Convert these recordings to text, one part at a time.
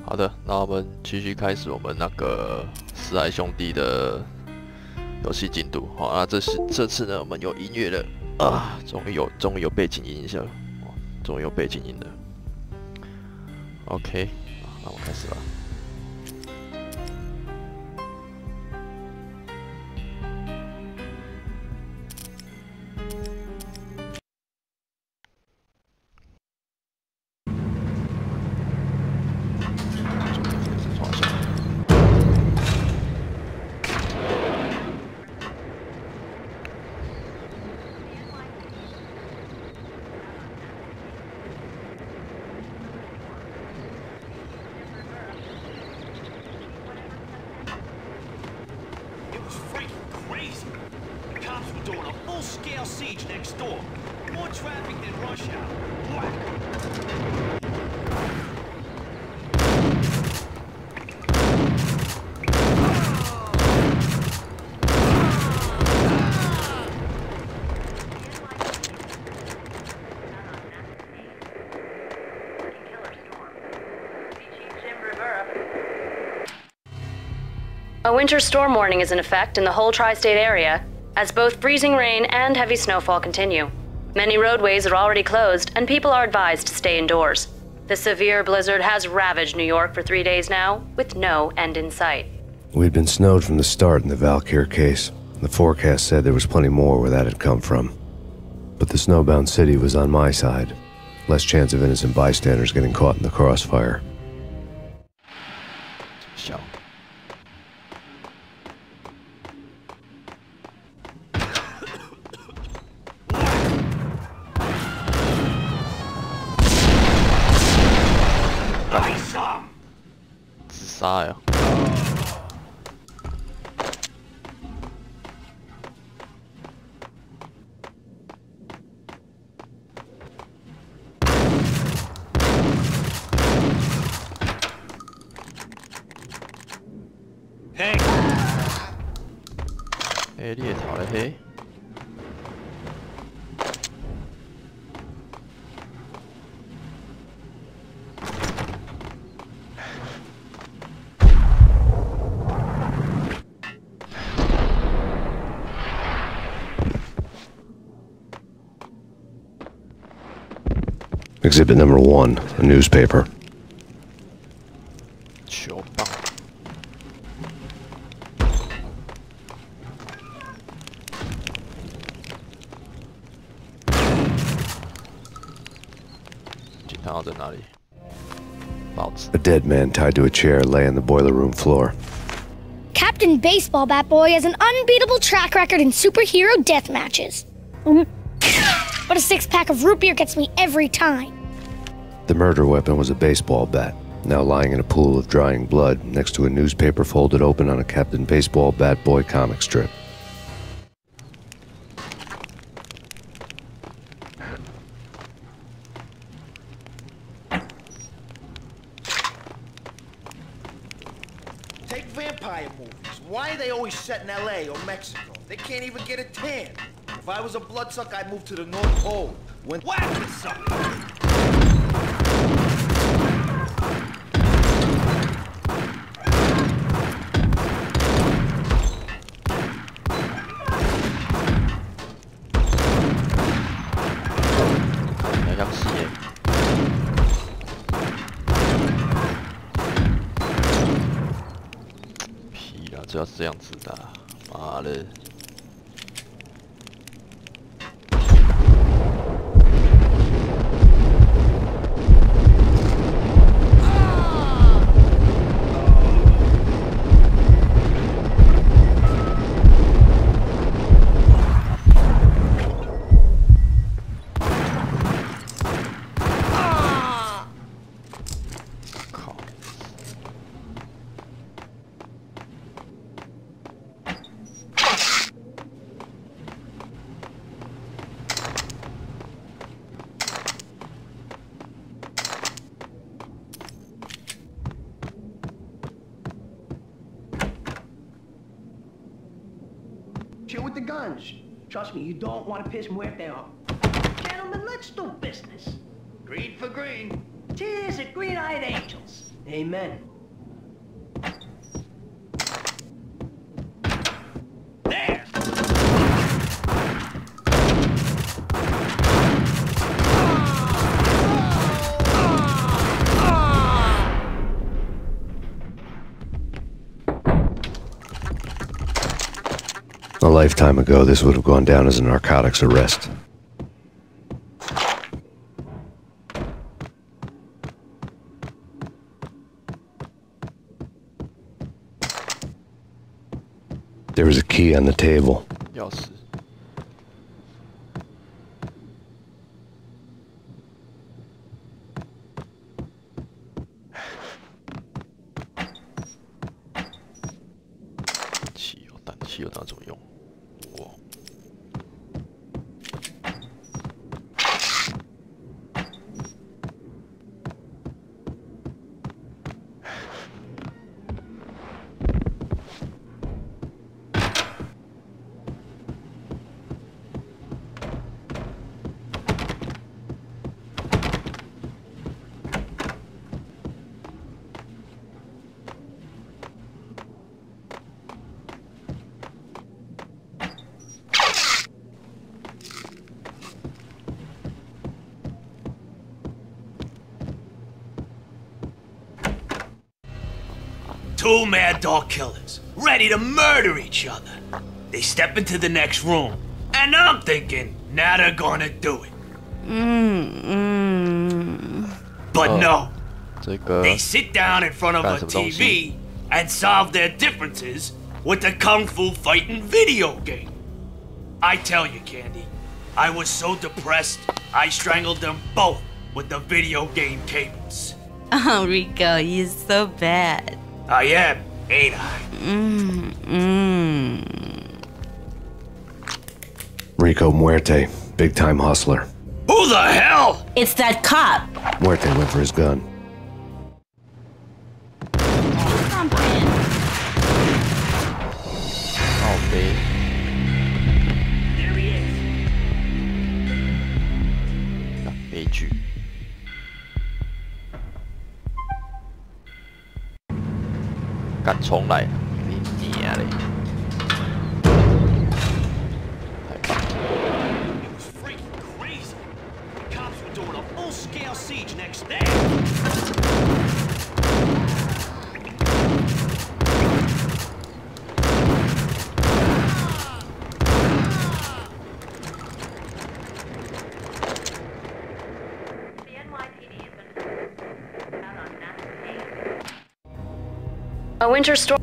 好的，那我们继续开始我们那个四海兄弟的游戏进度。好，那这次呢，我们有音乐了啊，终于有背景音效了，终于有背景音了。OK， 那我开始吧。A winter storm warning is in effect in the whole tri-state area, as both freezing rain and heavy snowfall continue. Many roadways are already closed, and people are advised to stay indoors. The severe blizzard has ravaged New York for 3 days now, with no end in sight. We'd been snowed from the start in the Valkyr case. The forecast said there was plenty more where that had come from. But the snowbound city was on my side. Less chance of innocent bystanders getting caught in the crossfire. Style. Hey. 你也逃了嘿。Exhibit number 1, a newspaper. 球棒。警察在哪里？报纸。 A dead man tied to a chair lay on the boiler room floor. Captain Baseball Bat Boy has an unbeatable track record in superhero death matches. But a 6-pack of root beer gets me every time. The murder weapon was a baseball bat, now lying in a pool of drying blood next to a newspaper folded open on a Captain Baseball Bat Boy comic strip. Take vampire movies. Why are they always set in LA or Mexico? They can't even get a tan. If I was a bloodsucker, I'd move to the North Pole. When whack this sucker! P 啦，就要这样子的，妈的！ Chill with the guns. Trust me, you don't want to piss Muerte off. Gentlemen, let's do business. Green for green. Cheers at Green-Eyed Angels. Amen. There! A lifetime ago, this would have gone down as a narcotics arrest. There was a key on the table. 钥匙。汽油弹，汽油弹怎么用？哇！Two mad dog killers, ready to murder each other. They step into the next room, and I'm thinking, now they're gonna do it. But no, 这个 they sit down in front of a TV and solve their differences with a kung fu fighting video game. I tell you, Candy, I was so depressed, I strangled them both with the video game cables. Oh, Rico, you're so bad. I am, ain't I? Rico Muerte, big-time hustler. Who the hell? It's that cop. Muerte went for his gun.靠背。 There he is. 悲剧。敢重来，你娘嘞！ It was freaking crazy. The cops were doing a full-scale siege next day. A winter storm.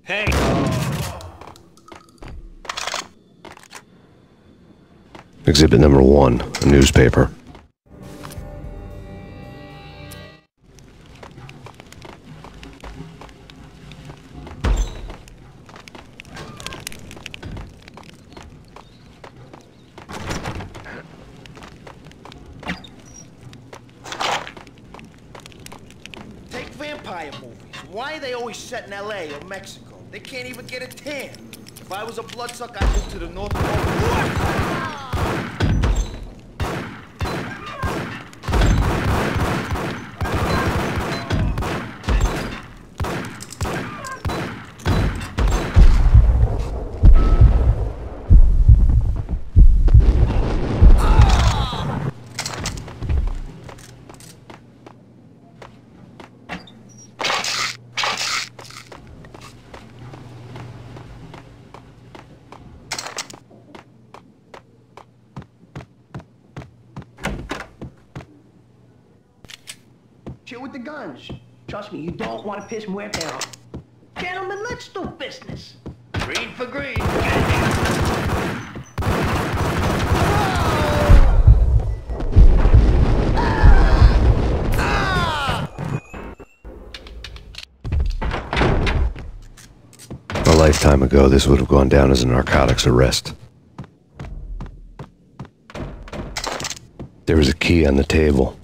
Hey. Exhibit number 1, a newspaper. Take vampire movies. Why are they always set in LA or Mexico? They can't even get a tan. If I was a bloodsucker, I'd move to the North Pole. Chill with the guns. Trust me, you don't want to piss Muerte off. Gentlemen, let's do business. Green for green. lifetime ago, this would have gone down as a narcotics arrest. There was a key on the table.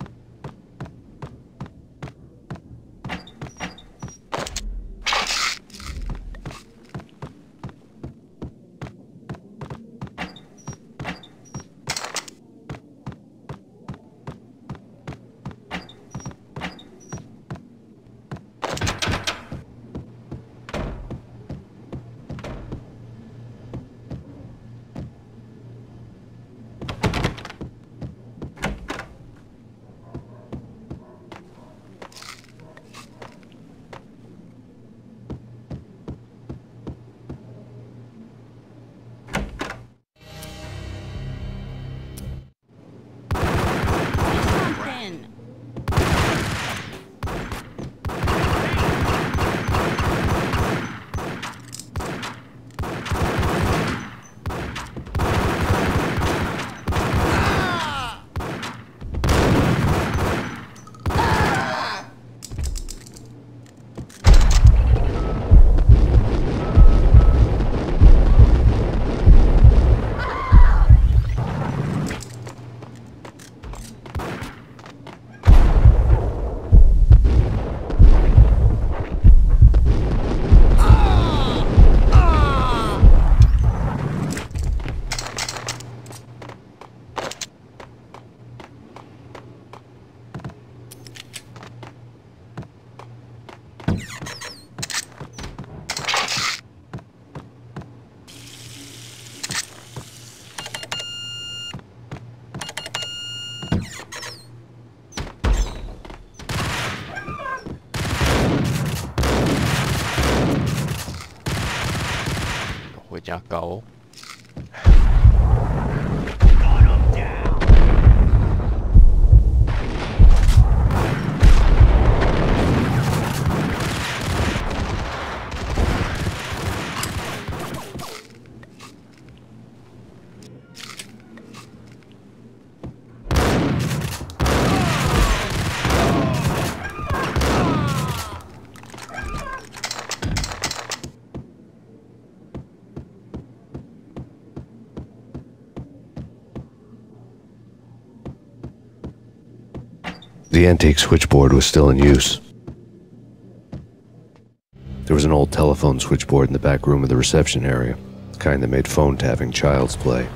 加高哦。The antique switchboard was still in use. There was an old telephone switchboard in the back room of the reception area, the kind that made phone tapping child's play.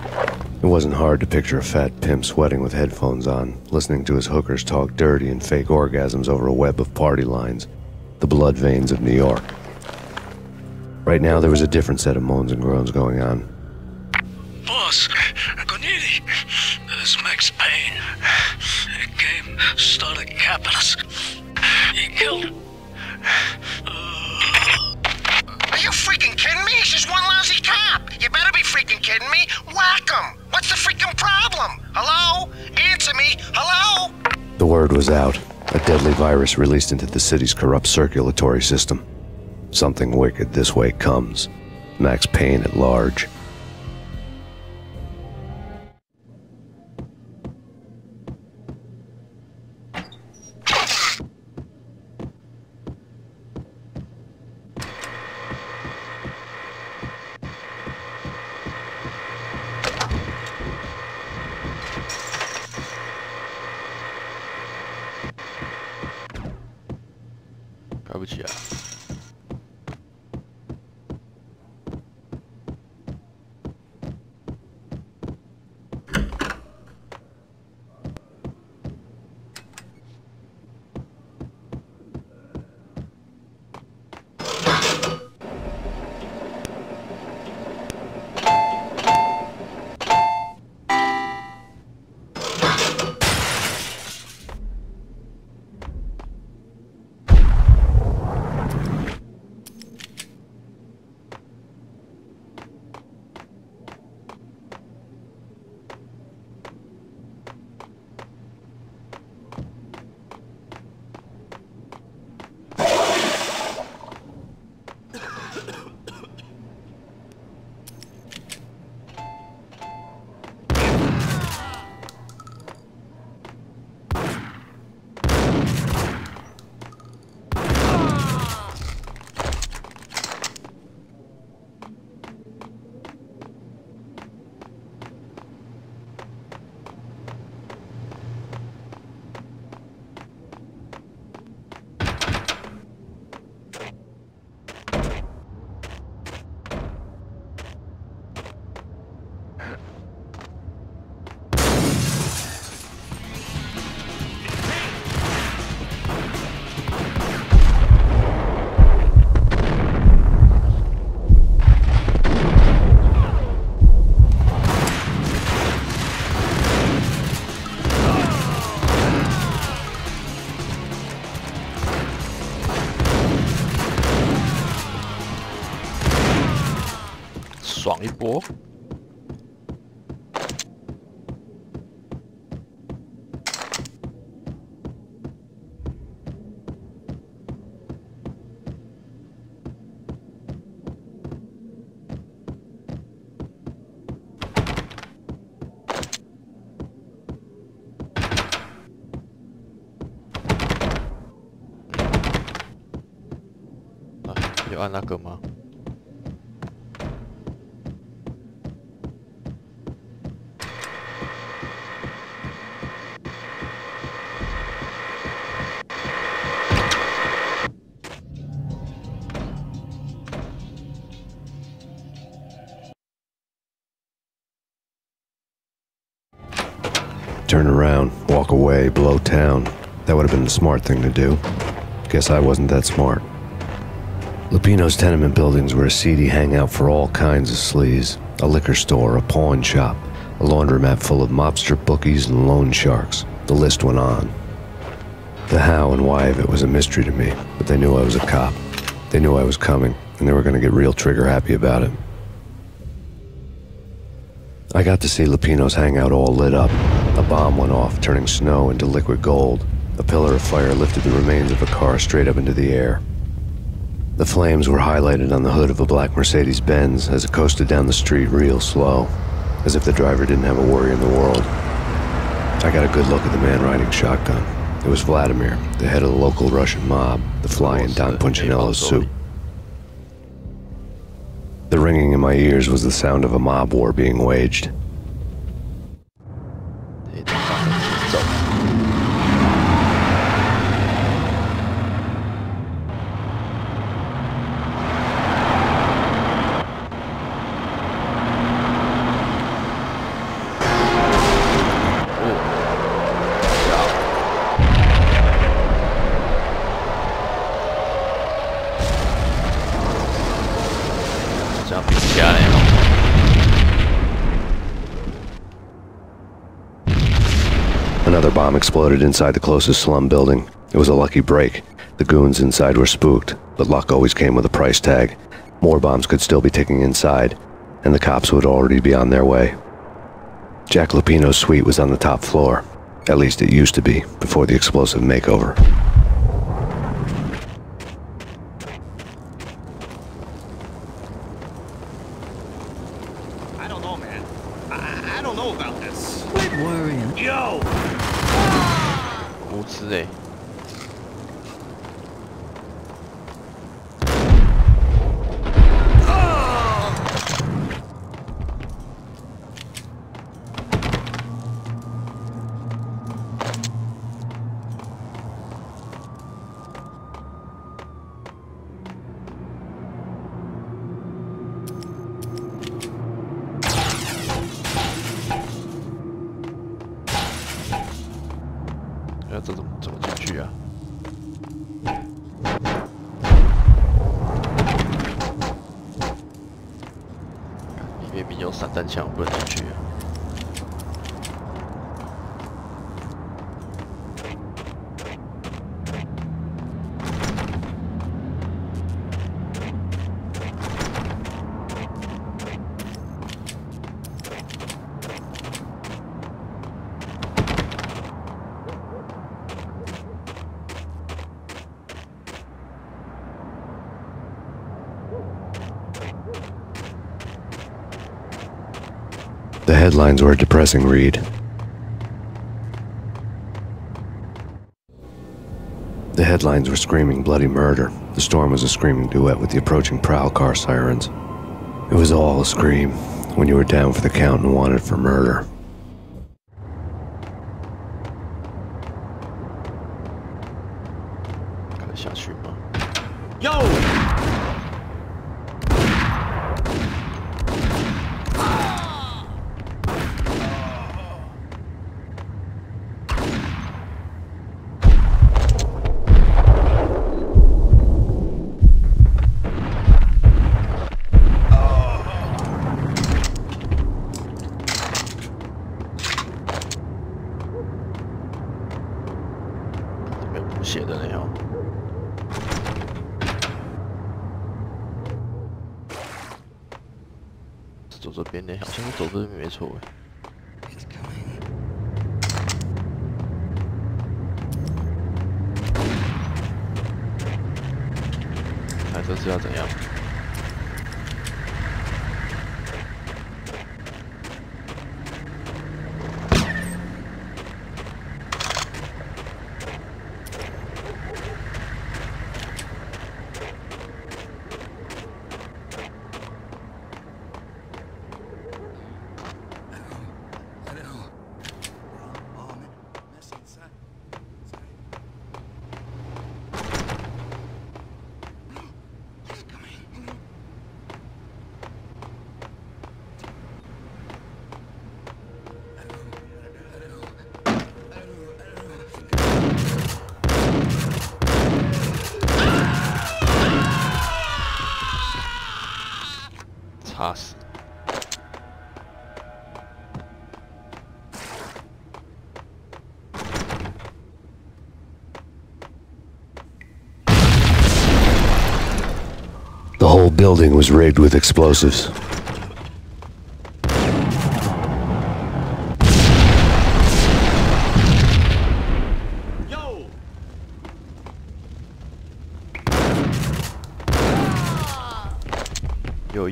It wasn't hard to picture a fat pimp sweating with headphones on, listening to his hookers talk dirty and fake orgasms over a web of party lines, the blood veins of New York. Right now, there was a different set of moans and groans going on. Boss, Corneli, this is Max Payne. He came, started capping us. He killed... Are you freaking kidding me? It's just one lousy cop. You better be freaking kidding me. Whack him. What's the freaking problem? Hello? Answer me. Hello? The word was out. A deadly virus released into the city's corrupt circulatory system. Something wicked this way comes. Max Payne at large. 爽一波。有按那个吗？ Turn around, walk away, blow town. That would have been the smart thing to do. Guess I wasn't that smart. Lupino's tenement buildings were a seedy hangout for all kinds of sleaze. A liquor store, a pawn shop, a laundromat full of mobster bookies and loan sharks. The list went on. The how and why of it was a mystery to me, but they knew I was a cop. They knew I was coming, and they were going to get real trigger happy about it. I got to see Lupino's hangout all lit up. A bomb went off, turning snow into liquid gold. A pillar of fire lifted the remains of a car straight up into the air. The flames were highlighted on the hood of a black Mercedes-Benz as it coasted down the street real slow, as if the driver didn't have a worry in the world. I got a good look at the man riding shotgun. It was Vladimir, the head of the local Russian mob, the fly in Don Punchinello's soup. The ringing in my ears was the sound of a mob war being waged. Another bomb exploded inside the closest slum building. It was a lucky break. The goons inside were spooked, but luck always came with a price tag. More bombs could still be ticking inside, and the cops would already be on their way. Jack Lupino's suite was on the top floor. At least it used to be, before the explosive makeover. I don't know, man. I don't know about this. Quit worrying. Yo! 无知欸。这怎么进去啊？里面明有散弹枪，不能进去啊。The headlines were a depressing read. The headlines were screaming bloody murder. The storm was a screaming duet with the approaching prowl car sirens. It was all a scream when you were down for the count and wanted for murder. Yo! 走这边呢，好像是走这边没错哎。看这次要怎样？ 插死！ The whole building was rigged with explosives.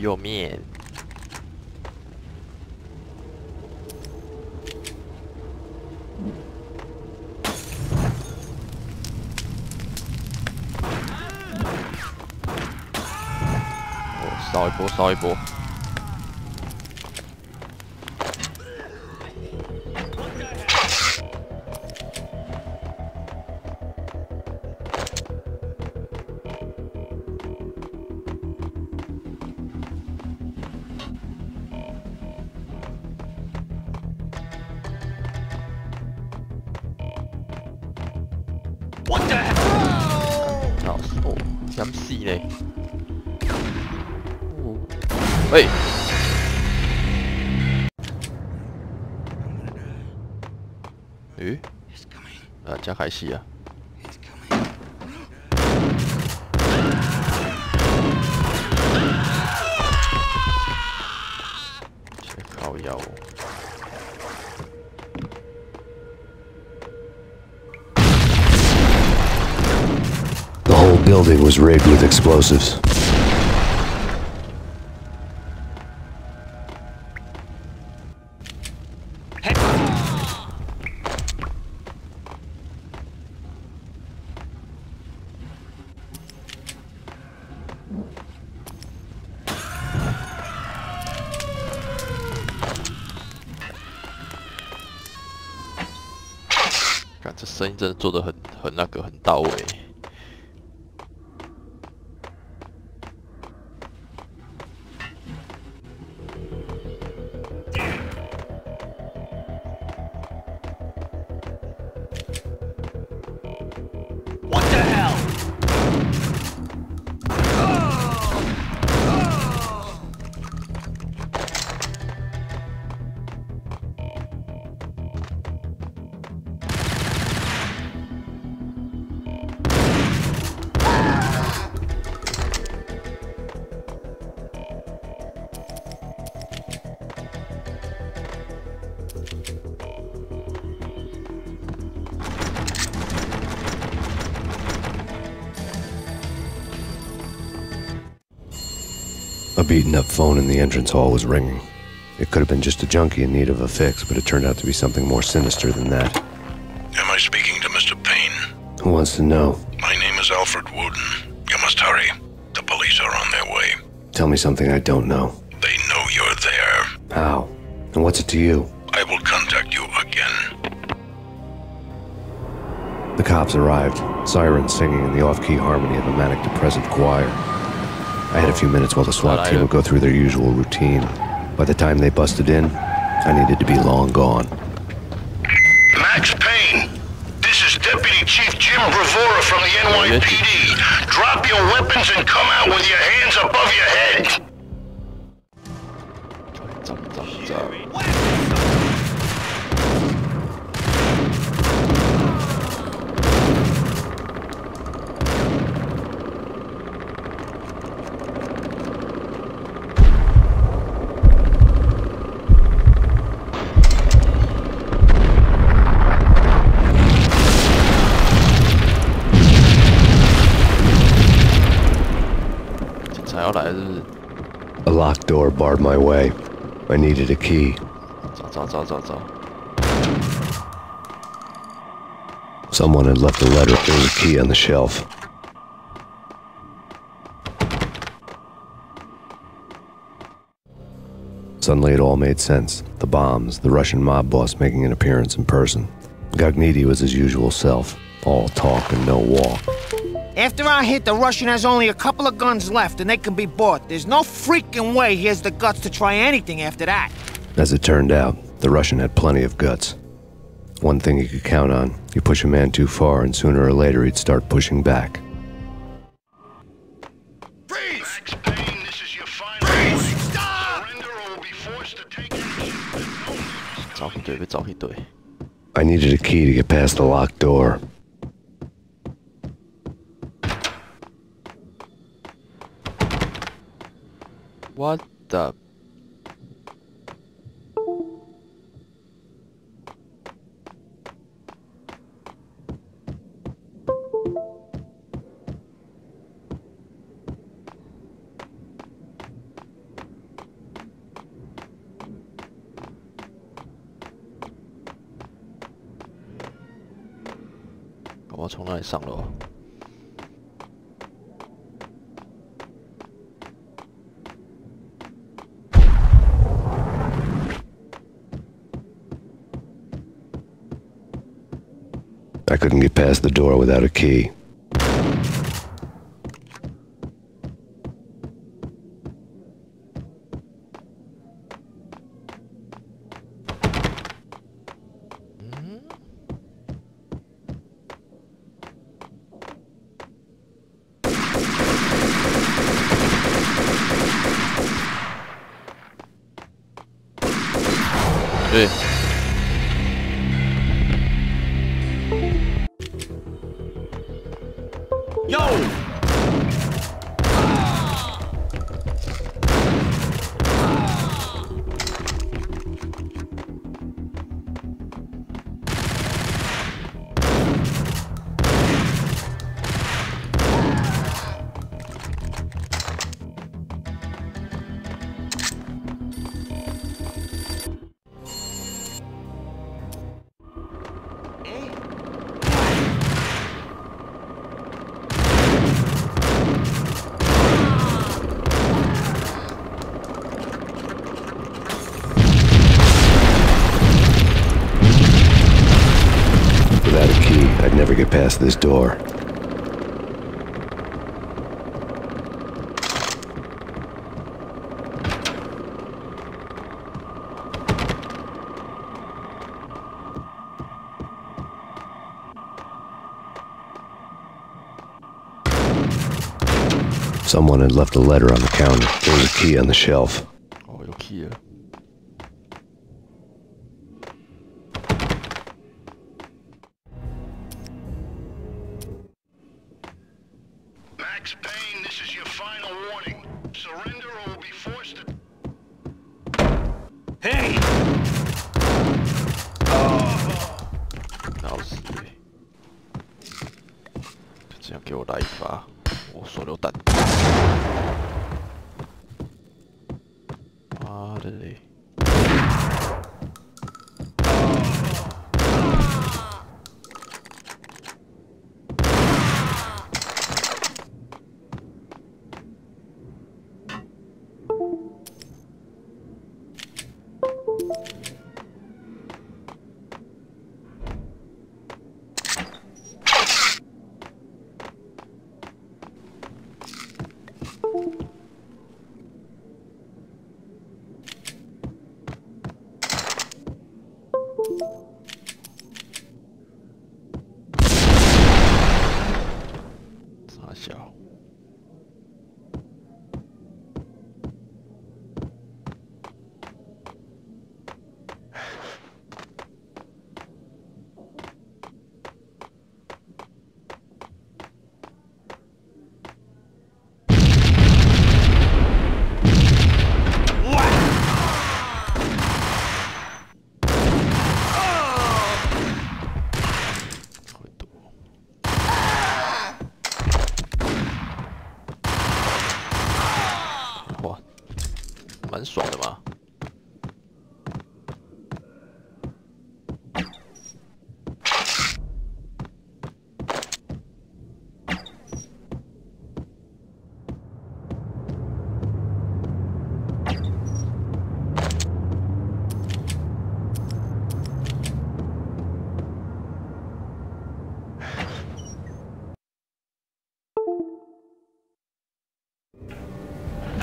Yo面，烧一波，烧一波。 What the hell? 哦，险死嘞！哦，喂！咦？啊，加开戏啊！先靠腰哦。 The whole building was rigged with explosives. "看这声音真的做得很到位。 What the hell? A beaten-up phone in the entrance hall was ringing. It could have been just a junkie in need of a fix, but it turned out to be something more sinister than that. Am I speaking to Mr. Payne? Who wants to know? My name is Alfred Wooden. You must hurry. The police are on their way. Tell me something I don't know. They know you're there. How? And what's it to you? I will contact you again. The cops arrived, sirens singing in the off-key harmony of a manic-depressive choir. I had a few minutes while the SWAT team would go through their usual routine. By the time they busted in, I needed to be long gone. Max Payne, this is Deputy Chief Jim Bravura from the NYPD. Drop your weapons and come out with your hands above your head. 还要来是不是 A locked door barred my way. I needed a key. 找。 Someone had left a letter and a key on the shelf. Suddenly it all made sense. The bombs, the Russian mob boss making an appearance in person. Gagniti was his usual self, all talk and no walk. After our hit, the Russian has only a couple of guns left and they can be bought. There's no freaking way he has the guts to try anything after that. As it turned out, the Russian had plenty of guts. One thing you could count on, you push a man too far and sooner or later he'd start pushing back. Freeze! Max Payne, this is your final warning. Surrender or will be forced to take action. 找一堆。 I needed a key to get past the locked door. What the?我从哪里上楼？ I couldn't get past the door without a key. Without a key, I'd never get past this door. Someone had left a letter on the counter. There was a key on the shelf. Oh,有 key 了。 Max Payne, this is your final warning. Surrender or will be forced to... Hey! 老死欸！就这样给我来一发，我手榴弹！妈的嘞！ 傻小。蛮爽的嘛。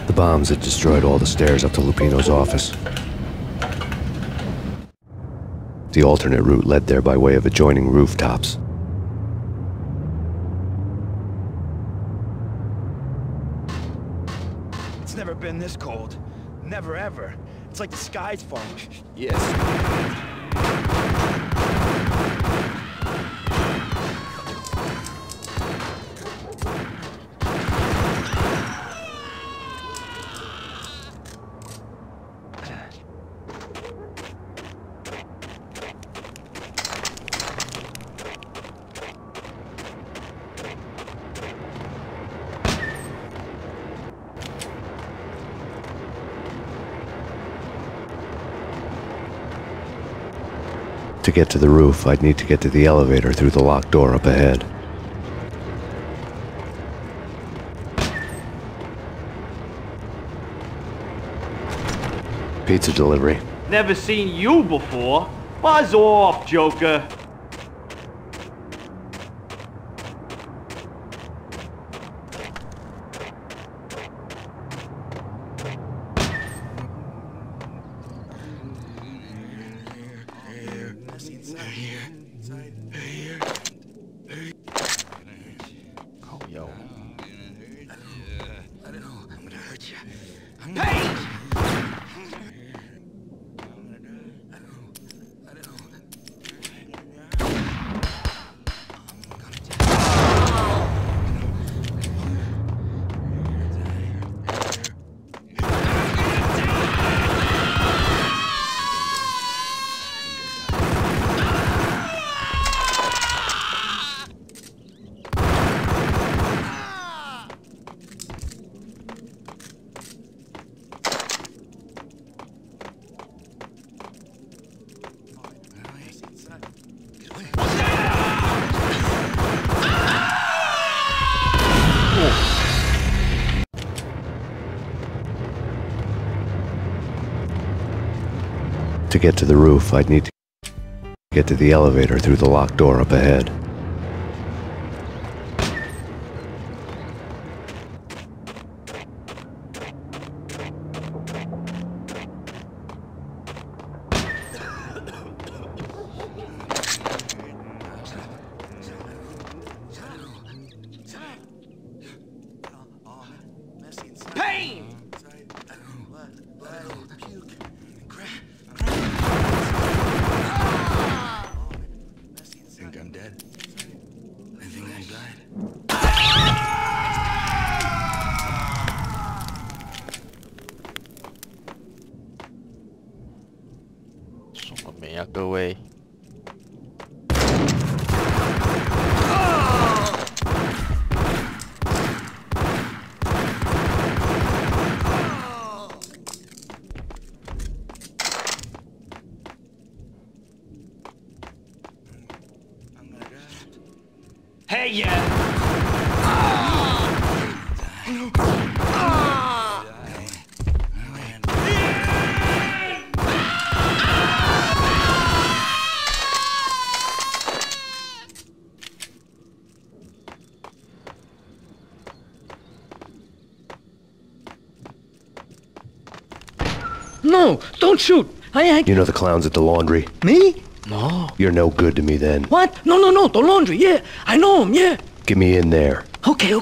The bombs had destroyed all the stairs up to Lupino's office. The alternate route led there by way of adjoining rooftops. It's never been this cold. Never ever. It's like the sky's falling. Yes. To get to the roof, I'd need to get to the elevator through the locked door up ahead. Pizza delivery. Never seen you before. Buzz off, Joker. To get to the roof, I'd need to get to the elevator through the locked door up ahead. Payne! Think I'm dead? I think I died.什么没啊，各位？ Hey, yeah! No, don't shoot. You know the clowns at the laundry? Me? No. You're no good to me then. What? No, the laundry, yeah. I know him, yeah. Get me in there. Okay.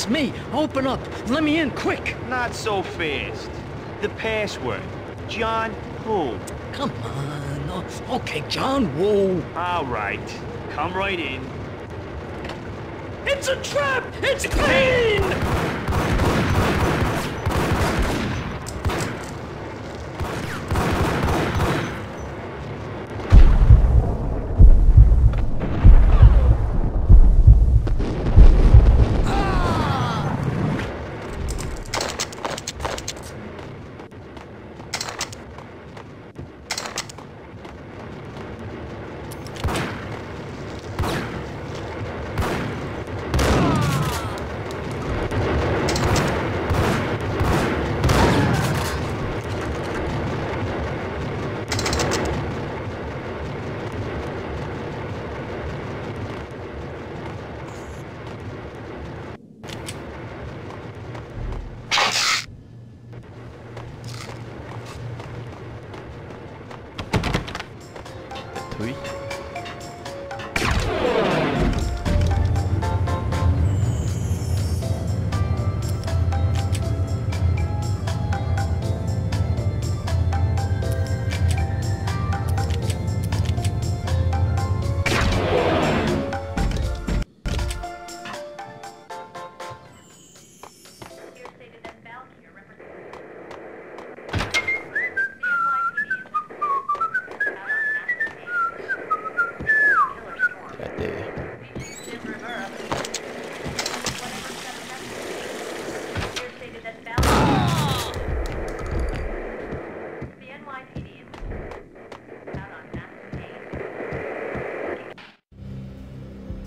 It's me. Open up. Let me in, quick. Not so fast. The password. John Woo. Come on. Okay, John Woo. All right. Come right in. It's a trap! It's Payne!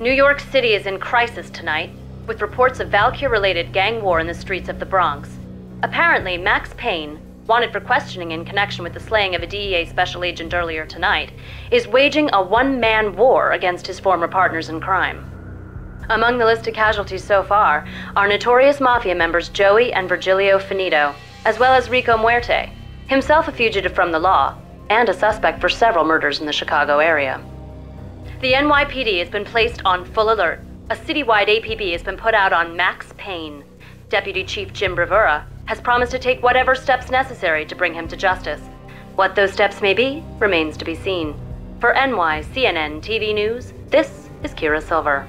New York City is in crisis tonight, with reports of Valkyrie-related gang war in the streets of the Bronx. Apparently, Max Payne, wanted for questioning in connection with the slaying of a DEA special agent earlier tonight, is waging a one-man war against his former partners in crime. Among the listed casualties so far are notorious mafia members Joey and Virgilio Finito, as well as Rico Muerte, himself a fugitive from the law, and a suspect for several murders in the Chicago area. The NYPD has been placed on full alert. A citywide APB has been put out on Max Payne. Deputy Chief Jim Bravura has promised to take whatever steps necessary to bring him to justice. What those steps may be remains to be seen. For NYCNN TV News, this is Kira Silver.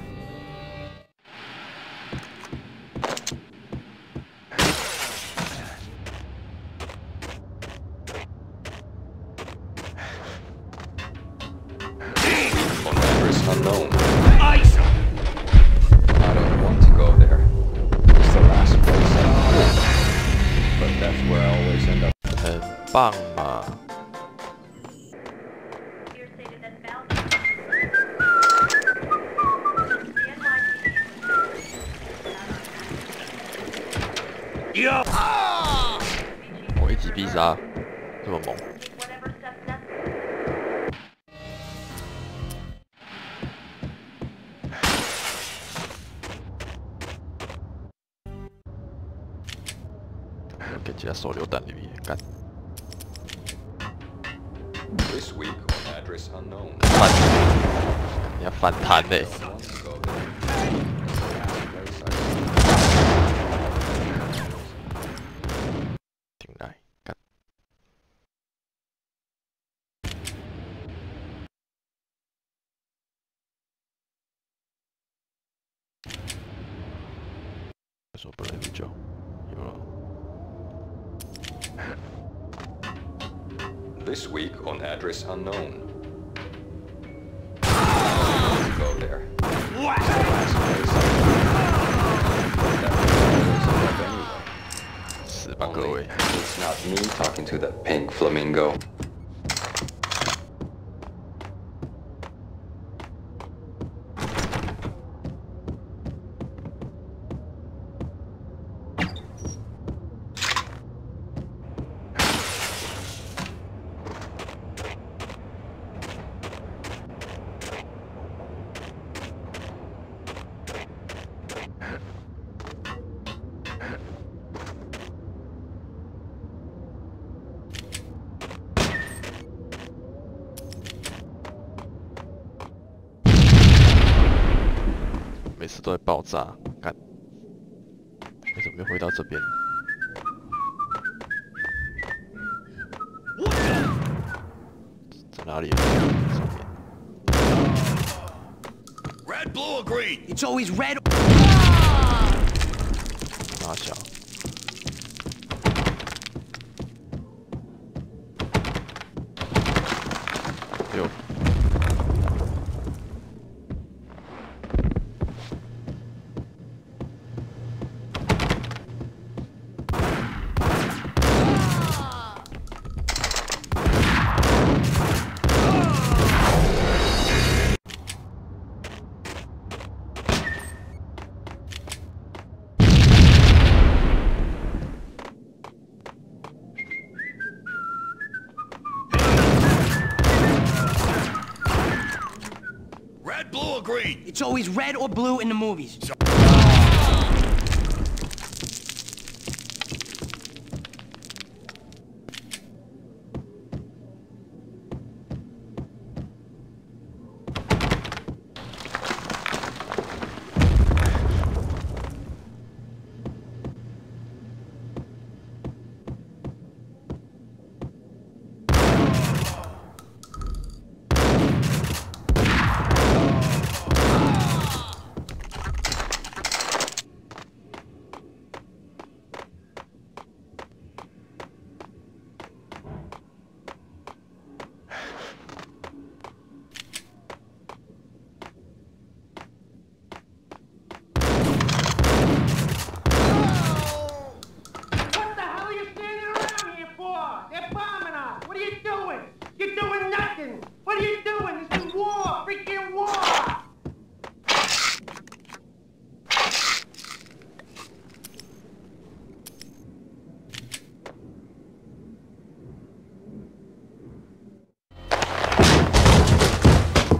Unknown. I don't want to go there. It's the last place I go. But that's where I always end up. 很棒嘛！我一击必杀，这么猛！给其他手榴弹里面干。This week on address unknown. 你要反弹嘞！进来干。为什么不能救？有了。 This week on address unknown. Go there. Only it's not me talking to the pink flamingo. 为什么又回到这边？在哪里？上面。Red, blue, or green? It's always red. 大小。有。Blue or green? It's always red or blue in the movies.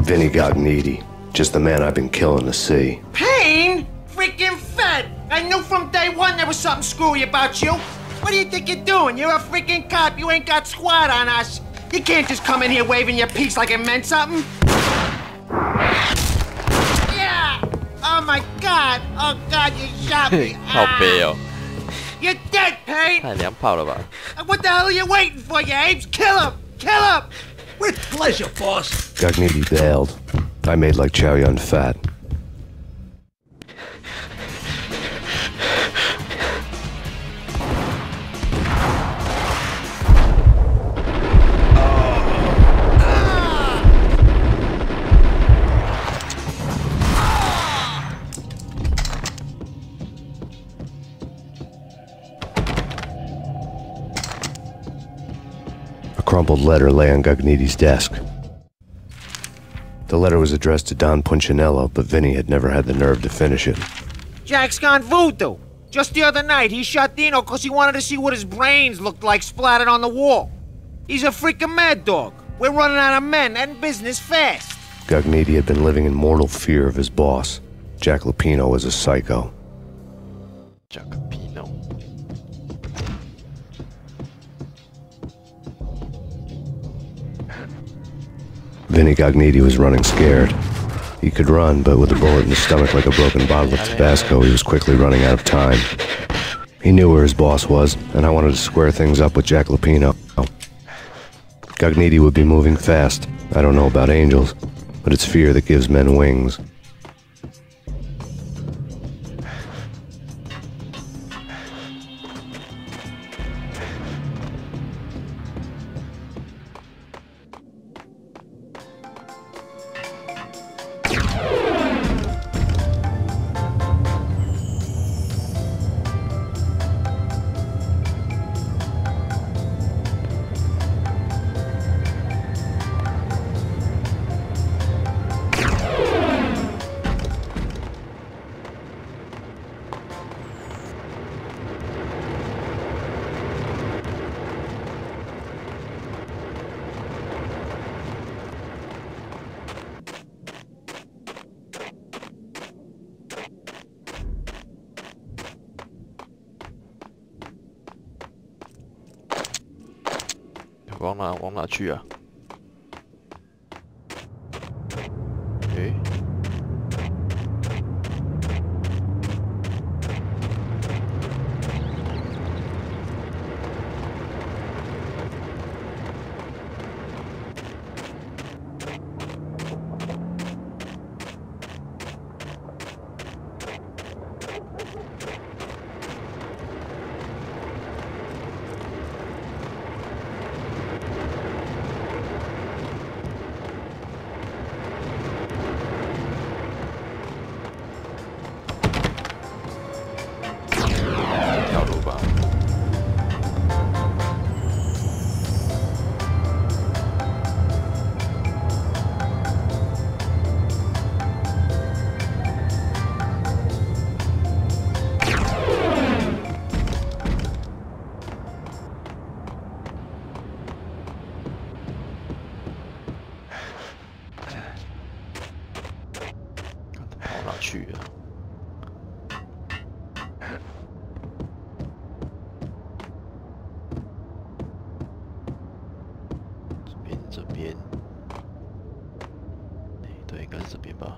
Vinny got needy. Just the man I've been killing to see. Payne? Freaking fat! I knew from day one there was something screwy about you. What do you think you're doing? You're a freaking cop. You ain't got squat on us. You can't just come in here waving your piece like it meant something. Yeah! Oh my god! Oh god, you shot me! 好悲哦。 You're dead, Payne! 太娘炮了吧 What the hell are you waiting for, you apes? Kill him! Kill him! With pleasure, boss. Gagnetti bailed. I made like Chow Yun Fat. A crumpled letter lay on Gagnetti's desk. The letter was addressed to Don Punchinello, but Vinny had never had the nerve to finish it. Jack's gone voodoo. Just the other night, he shot Dino because he wanted to see what his brains looked like splattered on the wall. He's a freaking mad dog. We're running out of men and business fast. Gagnetti had been living in mortal fear of his boss. Jack Lupino was a psycho. Jack Lupino. Vinny Gagnetti was running scared. He could run, but with a bullet in his stomach like a broken bottle of Tabasco, he was quickly running out of time. He knew where his boss was, and I wanted to square things up with Jack Lupino. Gagnetti would be moving fast. I don't know about angels, but it's fear that gives men wings.往哪去啊？诶，去啊。这边，对，应该是这边吧。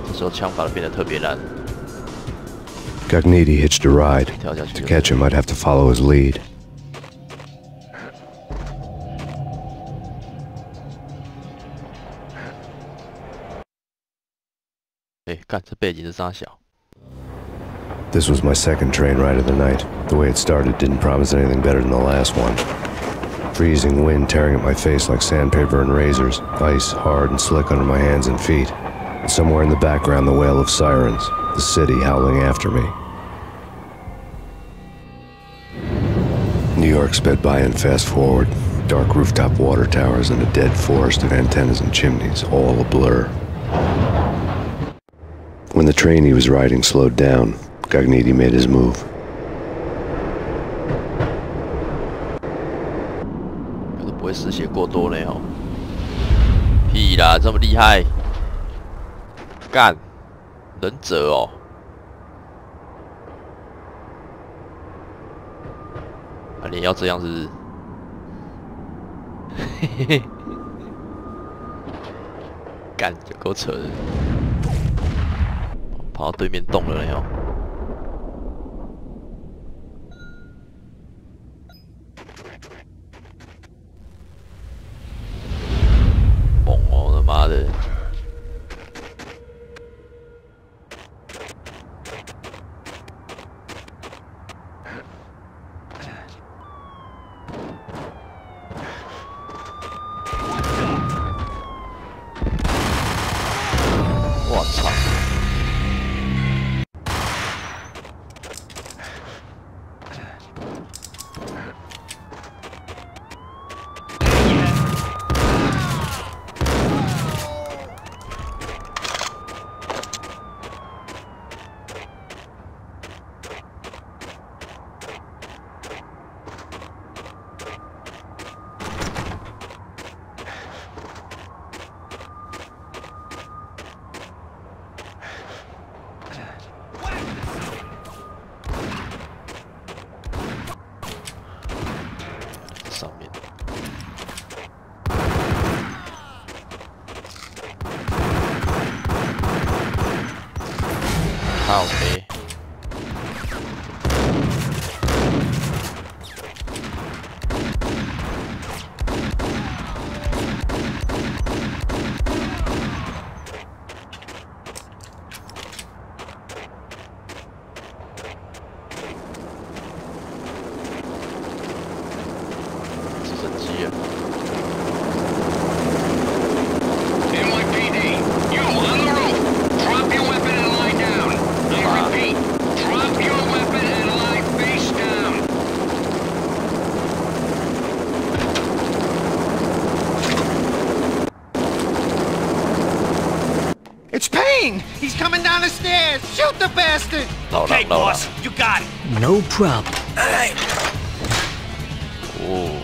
这时候枪法变得特别烂。Gagniti hitched a ride. To catch him, I'd have to follow his lead. 干这背景是啥小 This was my second train ride of the night. The way it started didn't promise anything better than the last one. Freezing wind tearing at my face like sandpaper and razors, ice hard and slick under my hands and feet. And somewhere in the background, the wail of sirens, the city howling after me. New York sped by in fast forward. Dark rooftop water towers and a dead forest of antennas and chimneys, all a blur. When the train he was riding slowed down, Gagniti made his move. 可是不会失血过多呢哦。屁啦，这么厉害！干，忍者哦。啊，你要这样子？嘿嘿嘿，干，就够扯的。跑到对面洞了哟！猛哦，他妈的！我操！ 上面，靠北。It's Payne! He's coming down the stairs! Shoot the bastard! Okay, boss, you got it. No problem. Oh.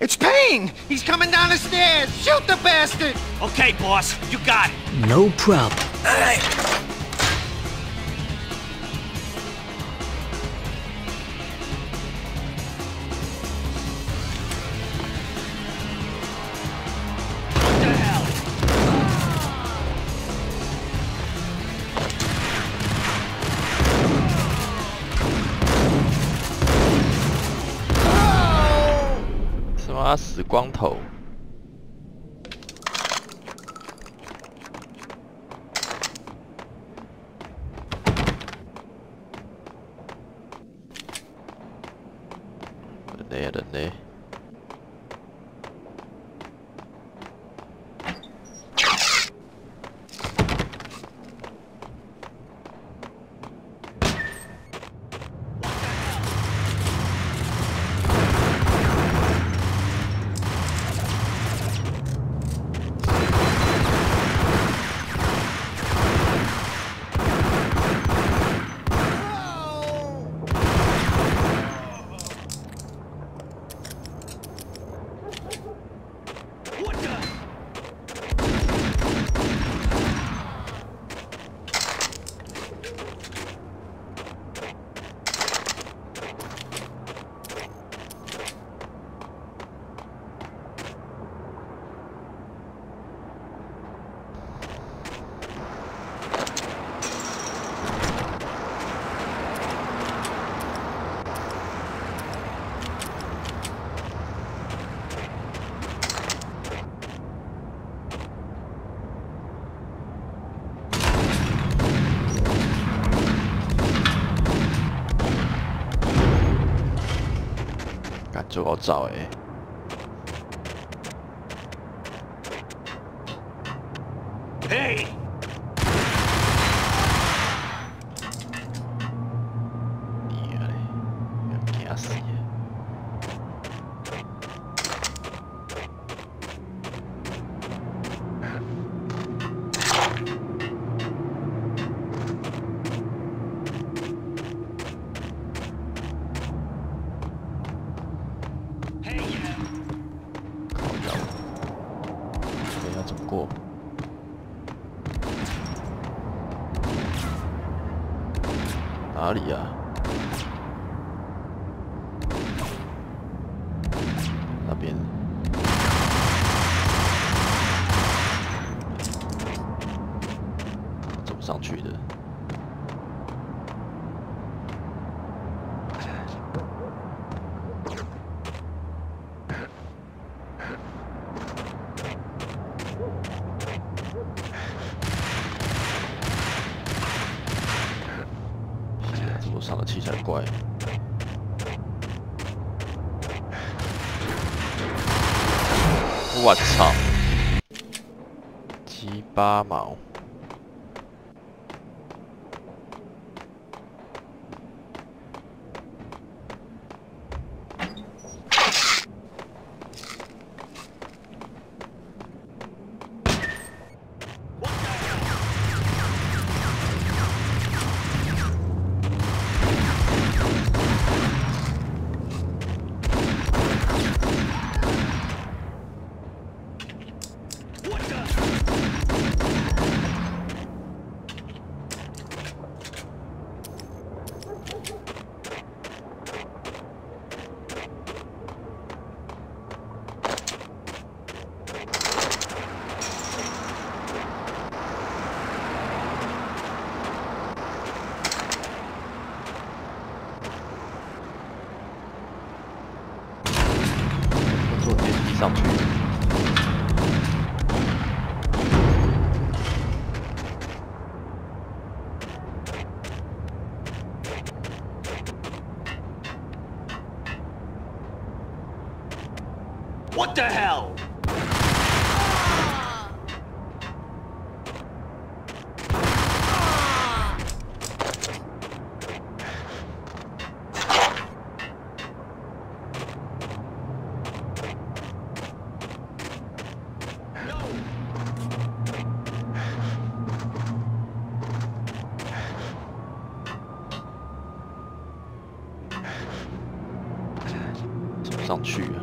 It's Payne! He's coming down the stairs! Shoot the bastard! Okay, boss, you got it. No problem. What the hell? Oh! 什么死光头？ 人呢？就好找哎。Hey! 你啊嘞，要惊死！怎么过？哪里啊？那边。怎么上去的？路上的器材怪，我操，鸡巴毛！坐电梯上去。What the hell?怎么上去啊？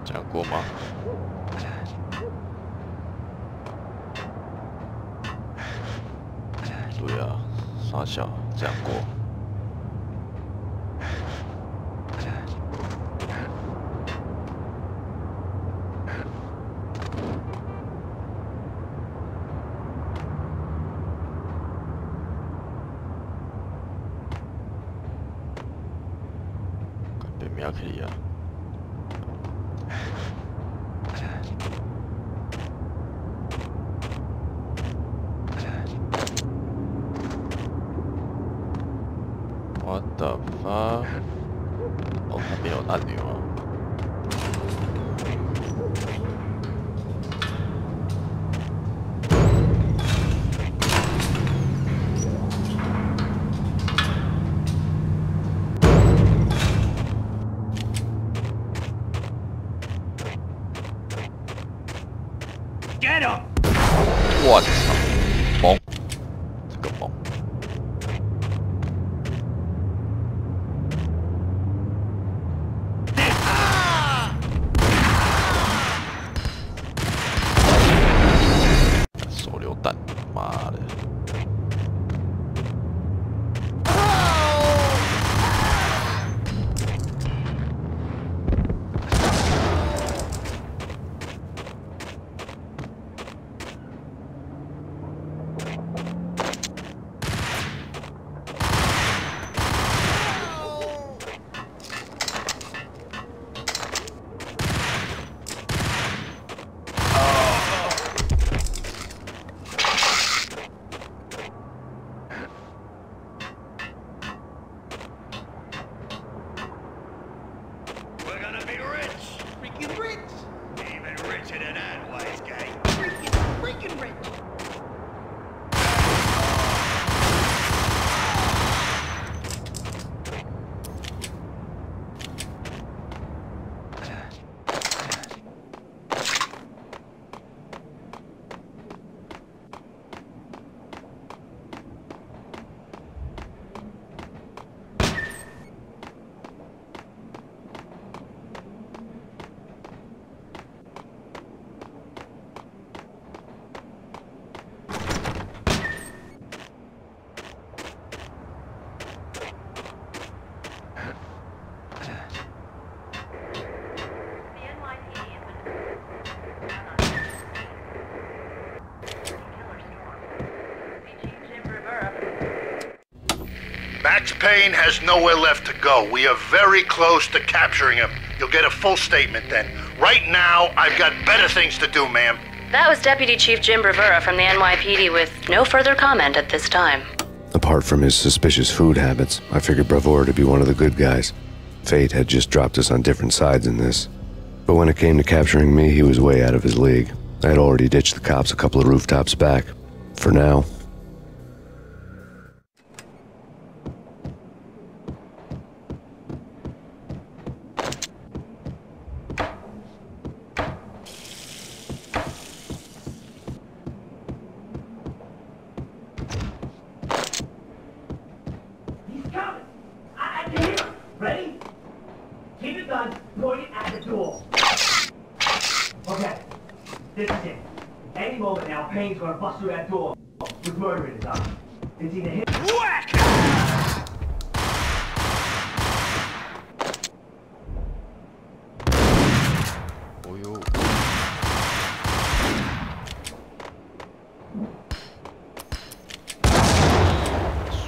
讲过吗？对啊，傻小讲过。被秒起来啊！What the fuck？ 哦，那边有按钮啊。Get him！ 我操，猛，这个猛。弹，妈的！Max Payne has nowhere left to go. We are very close to capturing him. You'll get a full statement then. Right now, I've got better things to do, ma'am. That was Deputy Chief Jim Rivera from the NYPD with no further comment at this time. Apart from his suspicious food habits, I figured Bravura to be one of the good guys. Fate had just dropped us on different sides in this. But when it came to capturing me, he was way out of his league. I had already ditched the cops a couple of rooftops back. For now. Ready? Keep your guns pointed at the door. Okay, this is it. Any moment now, Payne's gonna bust through that door with murder in his eyes. It's either him. Whack! Oh yo.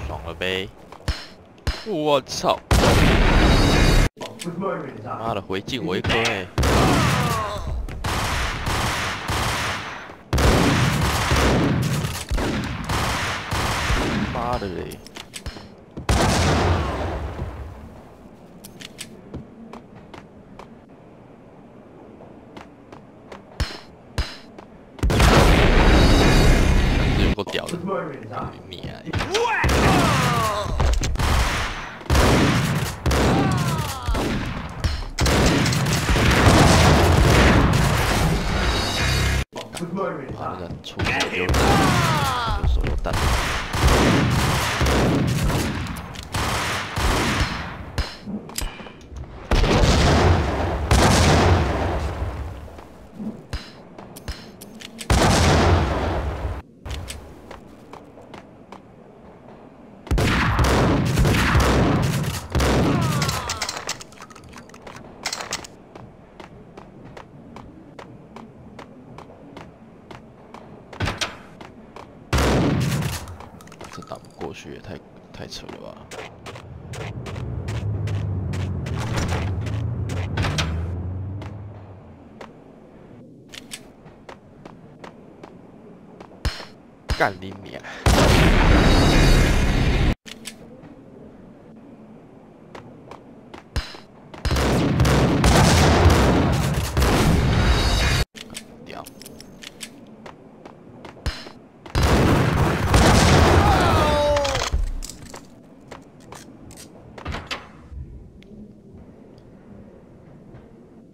爽了呗！我操！妈的，回敬我一颗哎！妈的嘞！这有够屌的，你啊！ 妈的，出手有手榴弹。这打不过去也太扯了吧！干你娘！屌！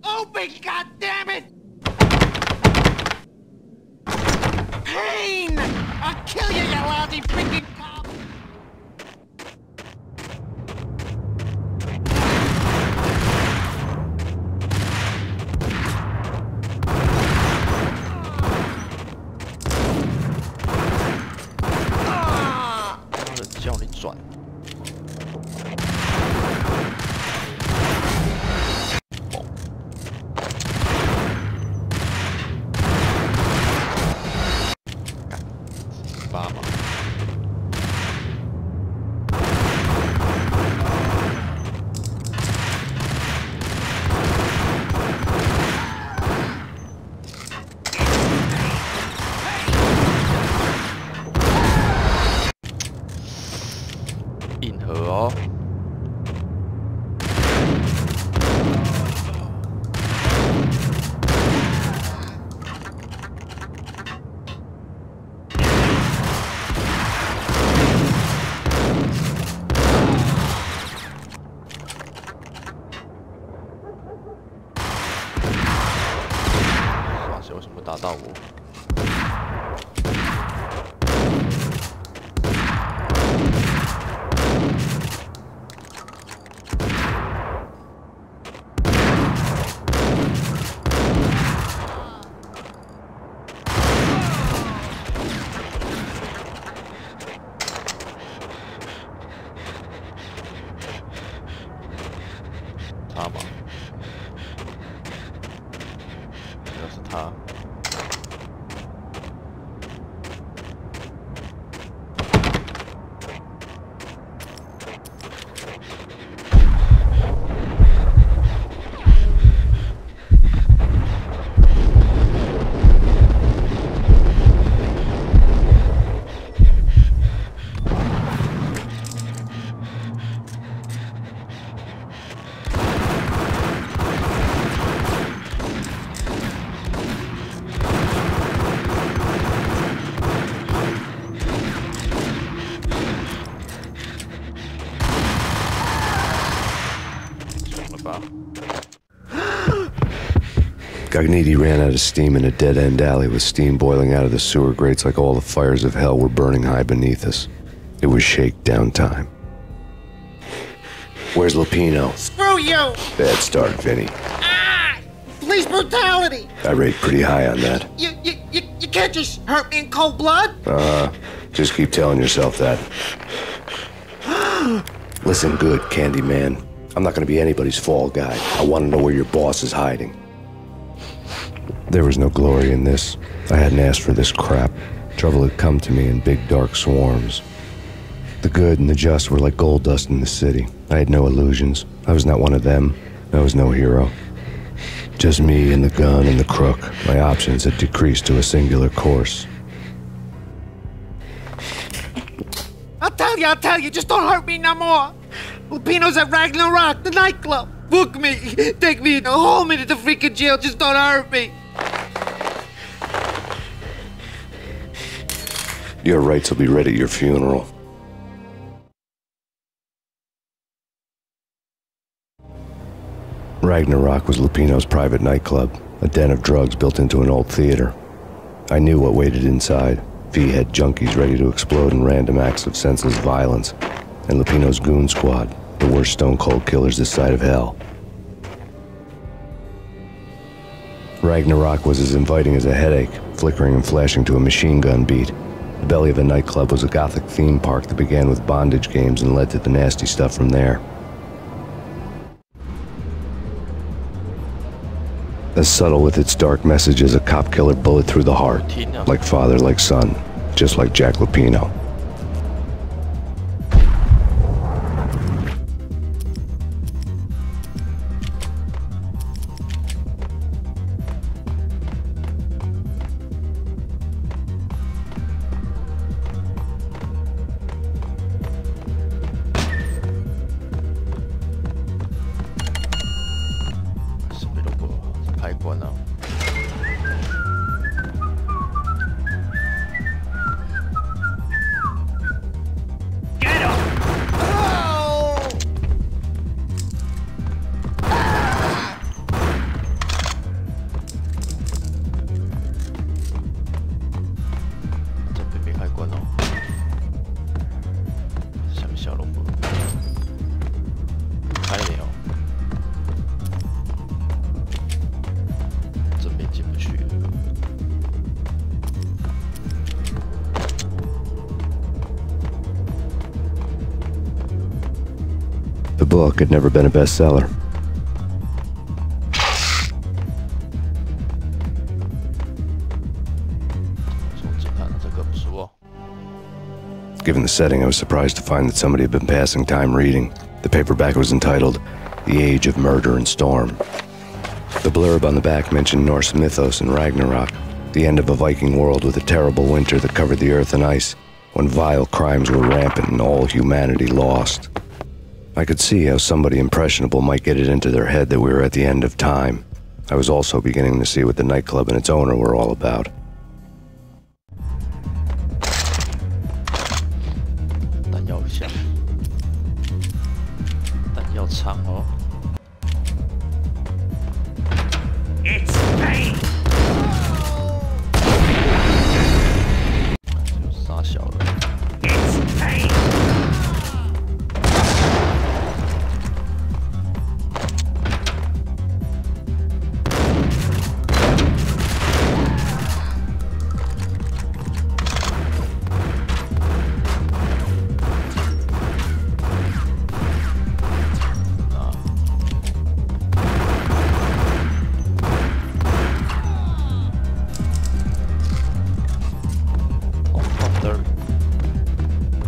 Open, goddammit! Payne! I'll kill you, you lousy freaking cop! 发嘛。硬核哦。 为什么打到我？他吗？要是他。 Gagniti ran out of steam in a dead-end alley with steam boiling out of the sewer grates like all the fires of hell were burning high beneath us. It was shakedown time. Where's Lupino? Screw you! Bad start, Vinny. Ah! Police brutality! I rate pretty high on that. You can't just hurt me in cold blood! Just keep telling yourself that. Listen good, Candyman. I'm not gonna be anybody's fall guy. I wanna know where your boss is hiding. There was no glory in this. I hadn't asked for this crap. Trouble had come to me in big dark swarms. The good and the just were like gold dust in the city. I had no illusions. I was not one of them. I was no hero. Just me and the gun and the crook. My options had decreased to a singular course. I'll tell you, just don't hurt me no more. Lupino's at Ragnarok, the nightclub. Book me, take me in the home into the freaking jail, just don't hurt me. Your rights will be read at your funeral. Ragnarok was Lupino's private nightclub, a den of drugs built into an old theater. I knew what waited inside. V-head junkies ready to explode in random acts of senseless violence, and Lupino's goon squad, the worst stone-cold killers this side of hell. Ragnarok was as inviting as a headache, flickering and flashing to a machine gun beat. The belly of the nightclub was a gothic theme park that began with bondage games and led to the nasty stuff from there. As subtle with its dark message as a cop killer bullet through the heart. Like father, like son, just like Jack Lupino. The book had never been a bestseller. Given the setting, I was surprised to find that somebody had been passing time reading. The paperback was entitled, The Age of Murder and Storm. The blurb on the back mentioned Norse mythos and Ragnarok, the end of a Viking world with a terrible winter that covered the earth in ice, when vile crimes were rampant and all humanity lost. I could see how somebody impressionable might get it into their head that we were at the end of time. I was also beginning to see what the nightclub and its owner were all about. 弹药箱，弹药仓哦。It's Payne. 傻小了。It's Payne.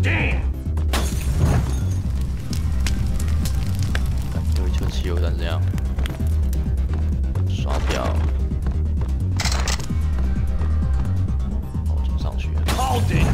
Damn. 有一球汽油弹这样刷掉，我冲上去。Hold it.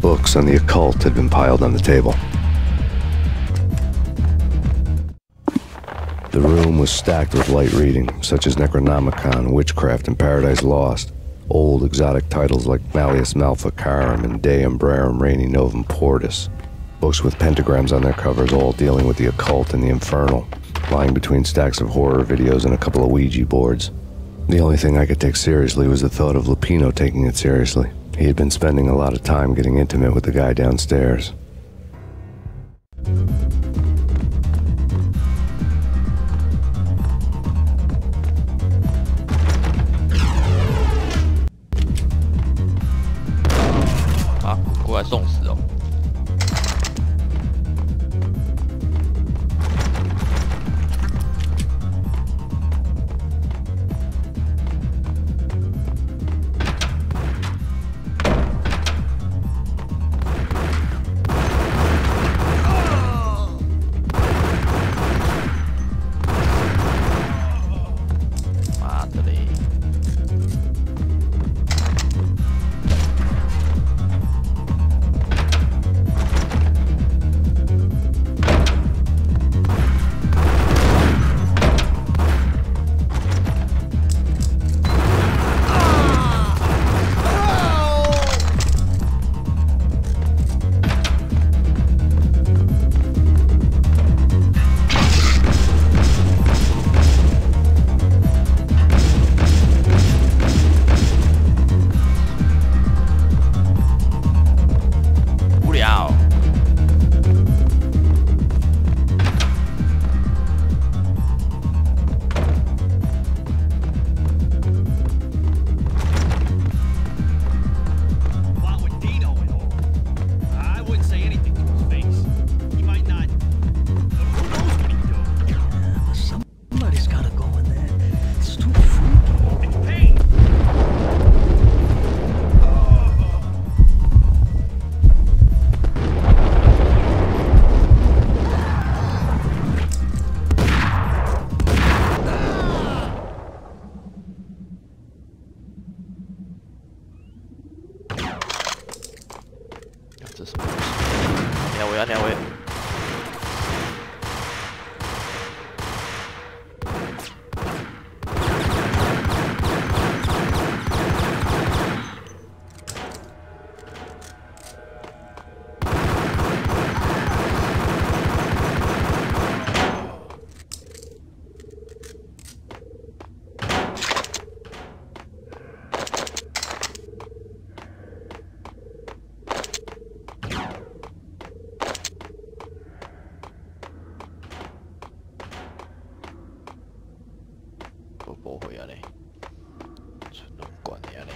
Books on the occult had been piled on the table. The room was stacked with light reading, such as Necronomicon, Witchcraft, and Paradise Lost. Old exotic titles like Malleus Maleficarum and De Umbrarum Reini Novum Portus. Books with pentagrams on their covers, all dealing with the occult and the infernal, lying between stacks of horror videos and a couple of Ouija boards. The only thing I could take seriously was the thought of Lupino taking it seriously. He had been spending a lot of time getting intimate with the guy downstairs. Ah, 过来送死哦！ 这是什么东西？两位啊，两位。不会啊嘞，存拢管呀嘞，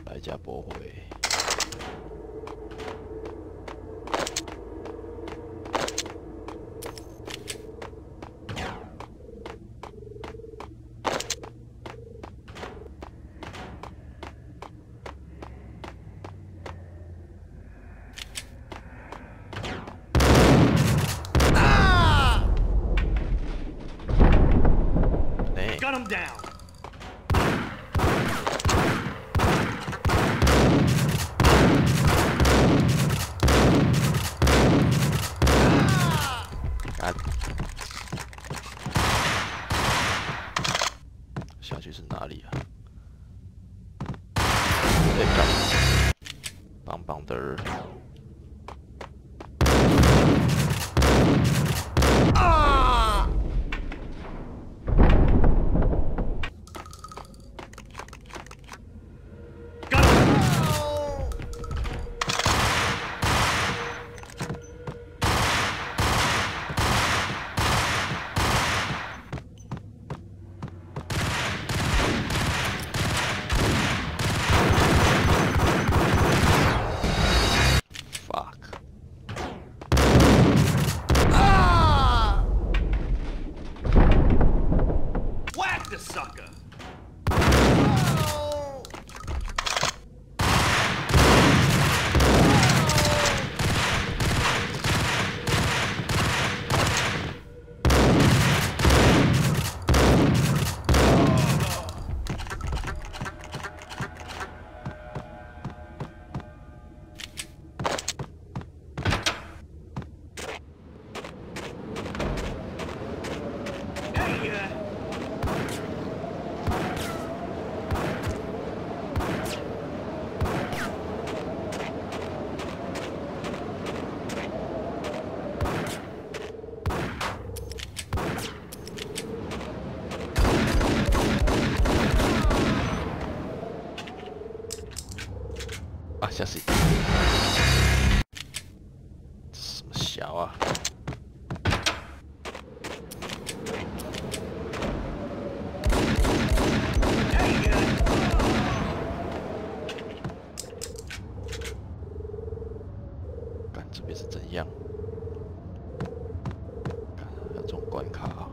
来家不会。Gun him down. God. 下去是哪里啊？这个棒棒的。啊，吓死！什么小啊？看这边是怎样？看还有这种关卡啊。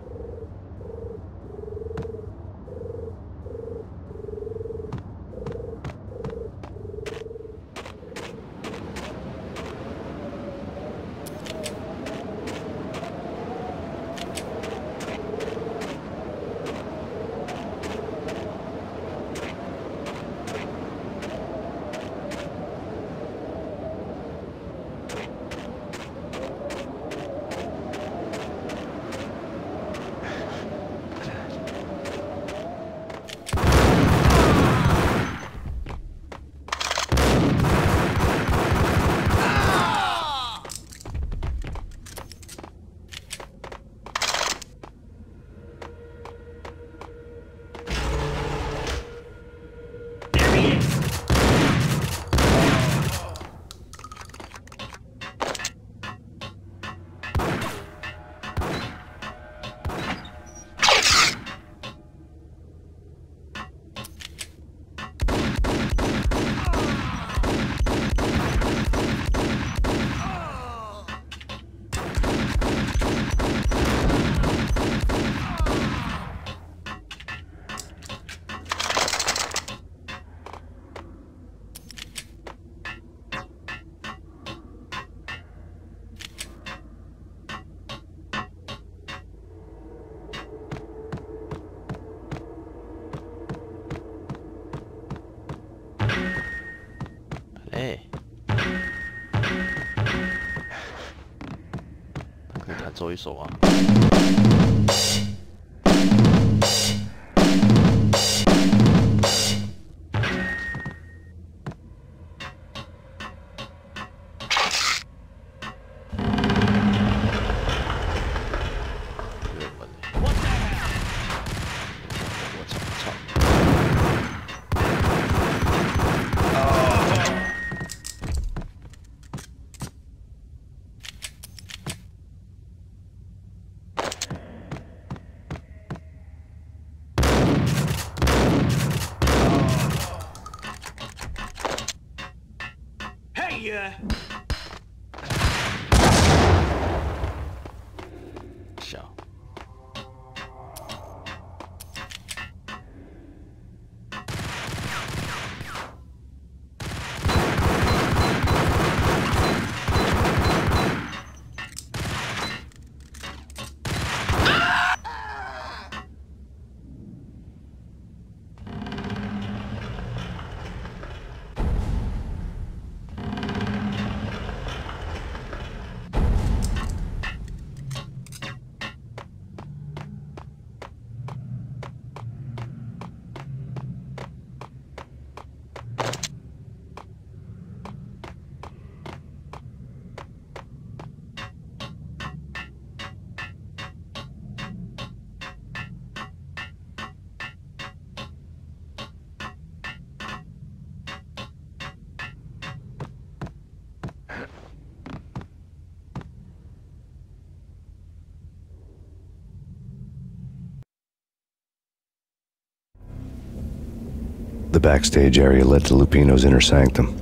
哎，可以弹奏一首吗？小。The backstage area led to Lupino's inner sanctum.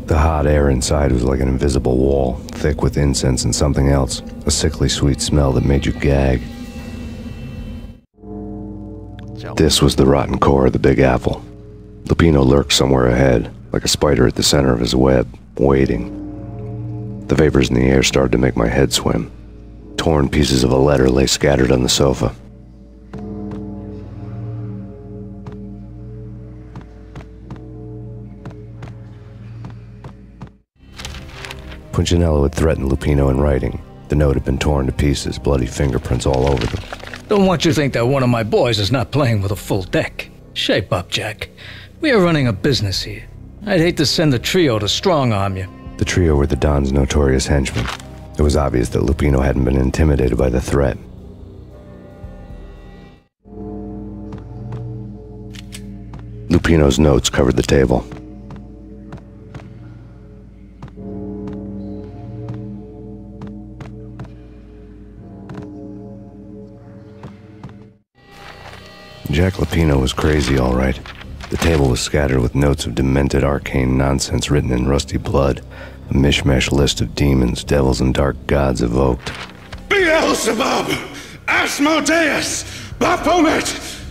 The hot air inside was like an invisible wall, thick with incense and something else, a sickly sweet smell that made you gag. This was the rotten core of the Big Apple. Lupino lurked somewhere ahead, like a spider at the center of his web, waiting. The vapors in the air started to make my head swim. Torn pieces of a letter lay scattered on the sofa. Punchinello had threatened Lupino in writing. The note had been torn to pieces, bloody fingerprints all over them. Don't want you to think that one of my boys is not playing with a full deck. Shape up, Jack. We are running a business here. I'd hate to send the trio to strong-arm you. The trio were the Don's notorious henchmen. It was obvious that Lupino hadn't been intimidated by the threat. Lupino's notes covered the table. Jack Lapino was crazy, all right. The table was scattered with notes of demented arcane nonsense written in rusty blood, a mishmash list of demons, devils, and dark gods evoked. Beelzebub, Asmodeus, Baphomet,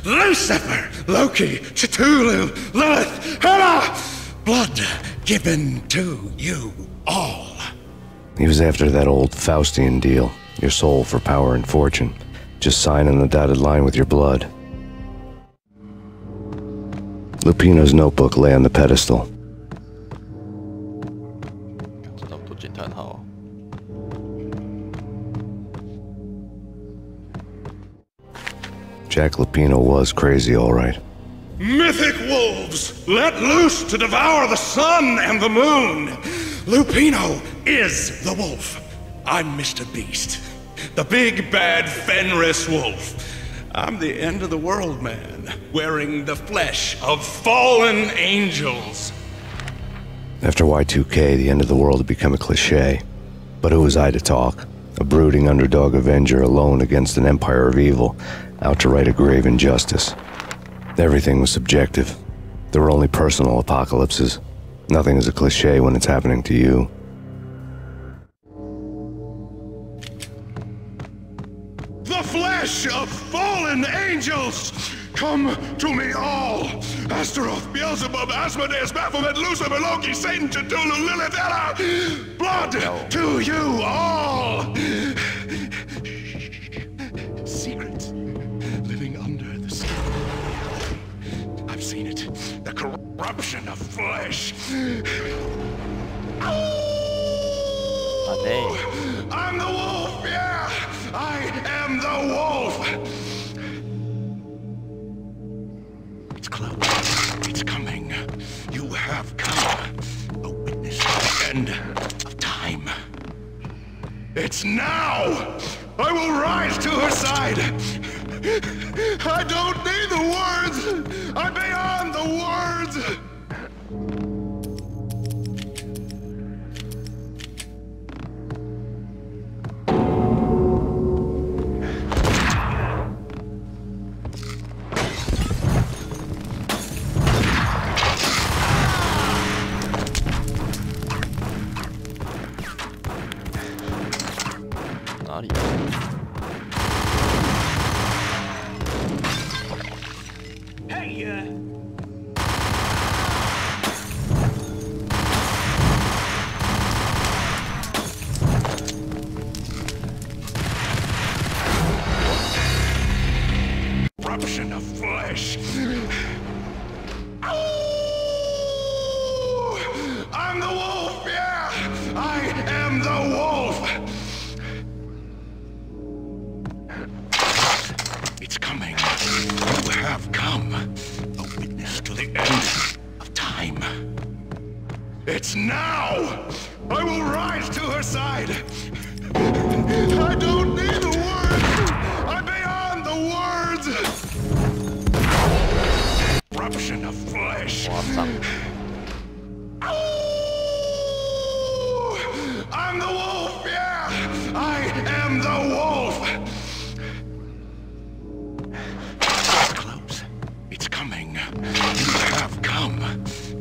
Lucifer, Loki, Cthulhu, Lilith, Hela! Blood given to you all. He was after that old Faustian deal, your soul for power and fortune. Just sign on the dotted line with your blood. Lupino's notebook lay on the pedestal. Jack Lapino was crazy, all right. Mythic wolves, let loose to devour the sun and the moon. Lupino is the wolf. I'm Mr. Beast, the big bad Fenris wolf. I'm the end of the world man, wearing the flesh of fallen angels. After Y2K, the end of the world had become a cliché. But who was I to talk? A brooding underdog avenger alone against an empire of evil, out to right a grave injustice. Everything was subjective. There were only personal apocalypses. Nothing is a cliché when it's happening to you. The flesh of fallen angels! Come to me all! Astaroth, Beelzebub, Asmodeus, Baphomet, Lucifer, Loki, Satan, Cthulhu, Lilith, Hela! Blood to you all! Secrets living under the skin. I've seen it. The corruption of flesh. I'm the wolf, yeah! I am the wolf! It's close. It's coming. You have come. A witness to the end of time. It's now! I will rise to her side! I don't need the words! I'm beyond the words! Corruption of flesh. I'm the wolf, yeah! I am the wolf! It's coming. You have come. A witness to the end of time. It's now! I will rise to her side! I don't need the words! I'm beyond the words! Corruption of flesh. I'm the wolf, yeah! I am the wolf! It's close. It's coming. You have come.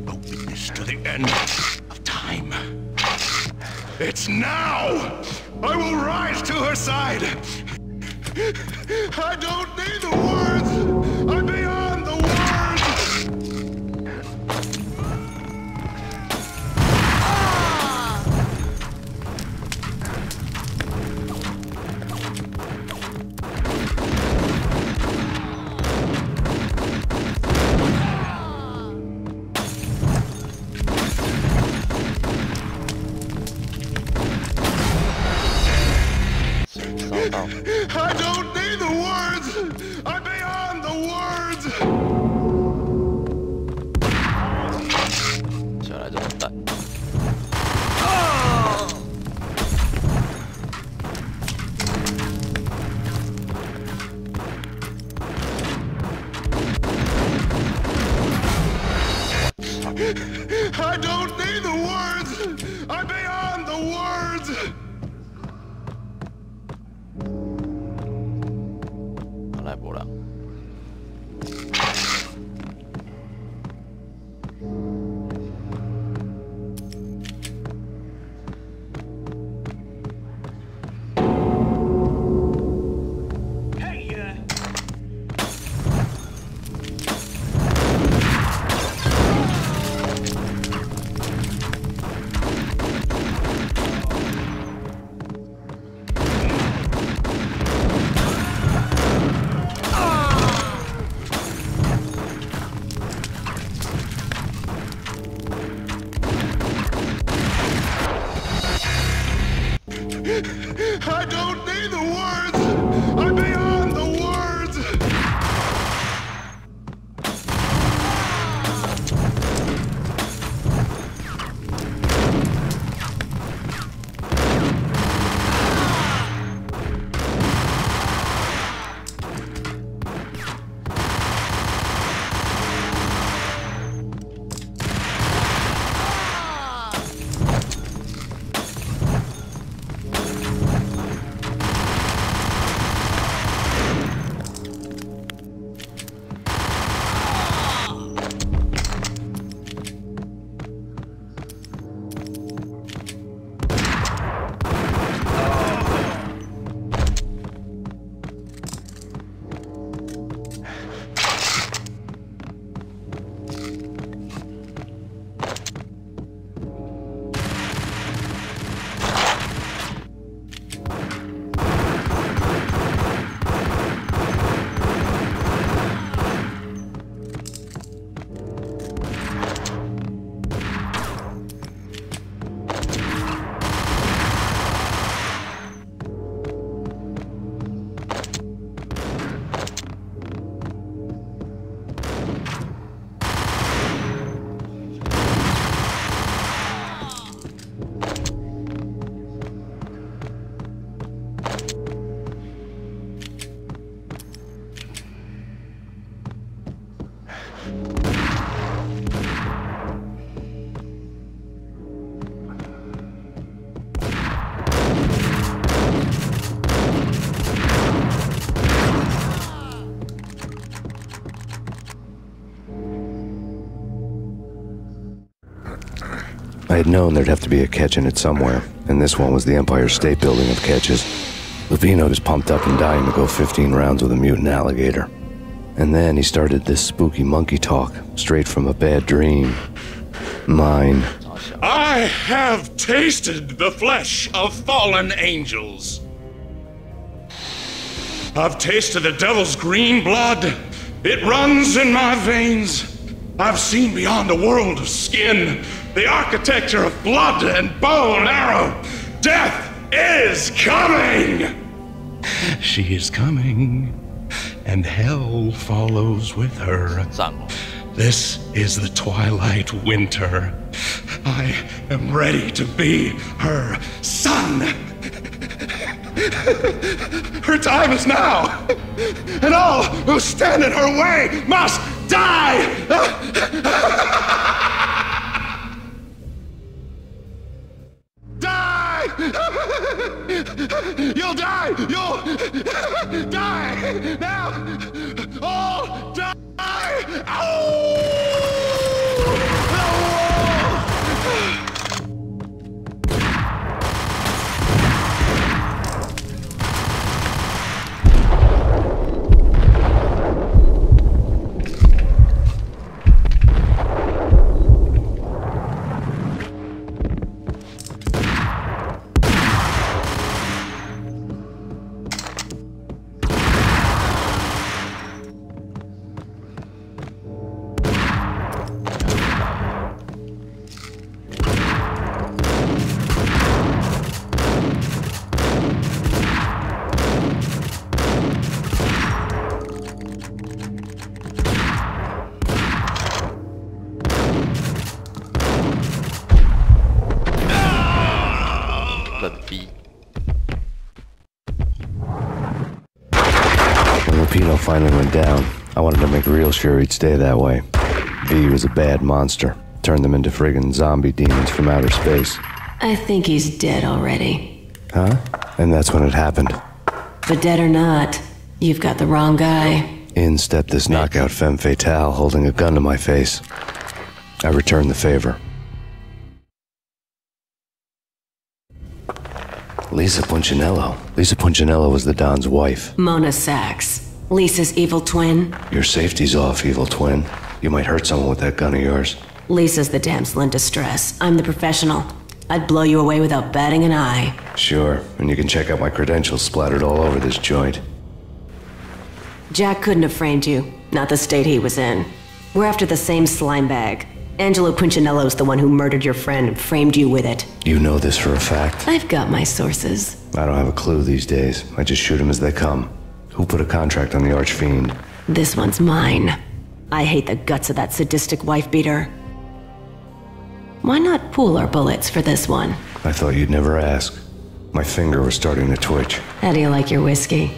A witness to the end of time. It's now! I will rise to her side! I don't need the words! I'm beyond the words! I don't need the words! I'm beyond the words! 下来这种蛋。I don't need the words! I'm beyond the words! 来波浪。I had known there'd have to be a catch in it somewhere, and this one was the Empire State Building of catches. Lupino was pumped up and dying to go 15 rounds with a mutant alligator. And then he started this spooky monkey talk, straight from a bad dream. Mine. I have tasted the flesh of fallen angels. I've tasted the devil's green blood. It runs in my veins. I've seen beyond a world of skin, the architecture of blood and bow and arrow. Death is coming! She is coming, and hell follows with her. This is the twilight winter. I am ready to be her son. Her time is now, and all who stand in her way must die! Die! You'll die! You'll die! Now! All die! Ow! Finally went down. I wanted to make real sure he'd stay that way. V was a bad monster. Turned them into friggin' zombie demons from outer space. I think he's dead already. Huh? And that's when it happened. But dead or not, you've got the wrong guy. In stepped this knockout femme fatale holding a gun to my face. I returned the favor. Lisa Punchinello. Lisa Punchinello was the Don's wife. Mona Sachs. Lisa's evil twin. Your safety's off, evil twin. You might hurt someone with that gun of yours. Lisa's the damsel in distress. I'm the professional. I'd blow you away without batting an eye. Sure, and you can check out my credentials splattered all over this joint. Jack couldn't have framed you. Not the state he was in. We're after the same slime bag. Angelo Punchinello's the one who murdered your friend and framed you with it. You know this for a fact? I've got my sources. I don't have a clue these days. I just shoot them as they come. Who put a contract on the Archfiend? This one's mine. I hate the guts of that sadistic wife-beater. Why not pool our bullets for this one? I thought you'd never ask. My finger was starting to twitch. How do you like your whiskey?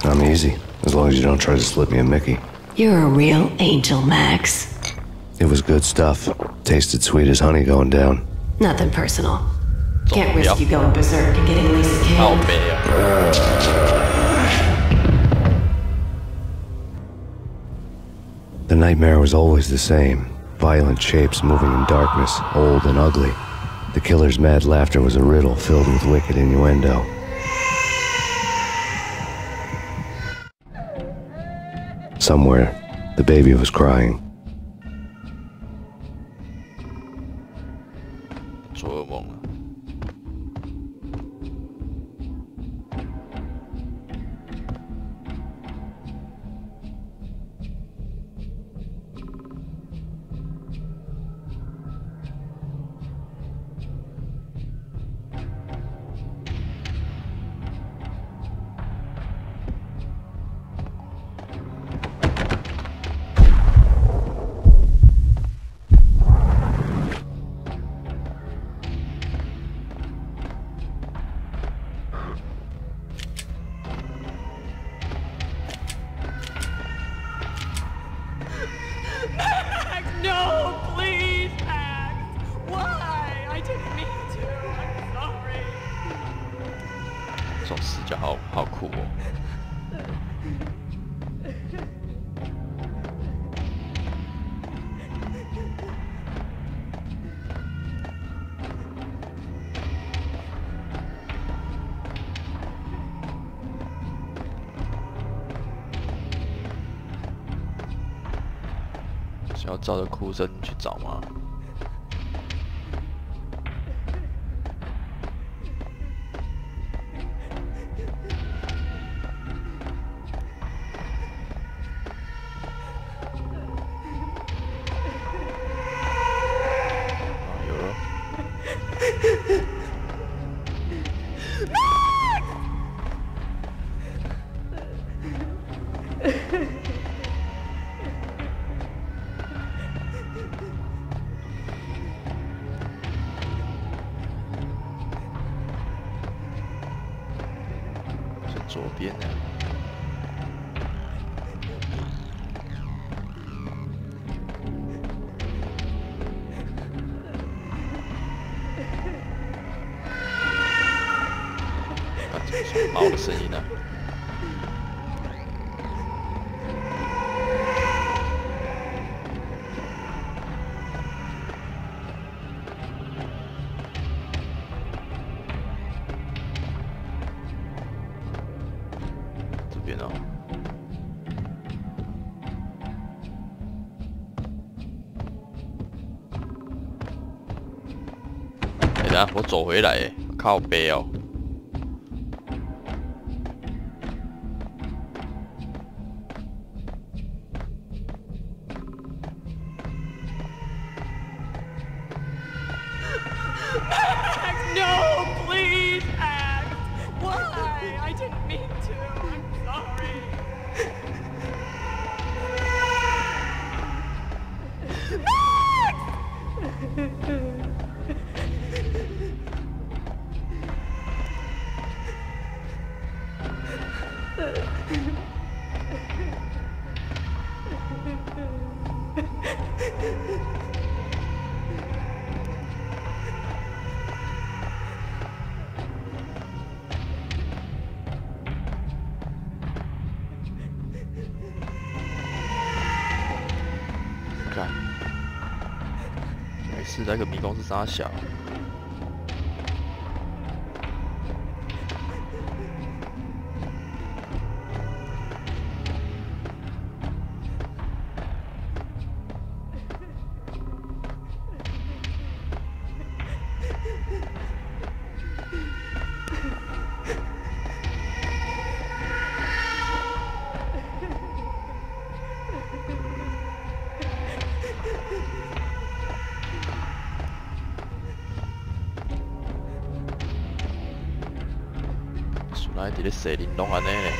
I'm easy, as long as you don't try to slip me a Mickey. You're a real angel, Max. It was good stuff. Tasted sweet as honey going down. Nothing personal. Can't risk you going berserk and getting Lisa killed. The nightmare was always the same. Violent shapes moving in darkness, old and ugly. The killer's mad laughter was a riddle filled with wicked innuendo. Somewhere, the baby was crying. 是要照着哭声去找吗？有了。左边呢？啊，这是猫的声音呢？这边哦。哎，等下我走回来，哎，靠背哦。No, please act. Why? I didn't mean to. I'm sorry. Max! 没事，那个迷宫是啥小？那伫咧西林拢安尼咧。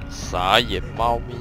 傻眼猫咪。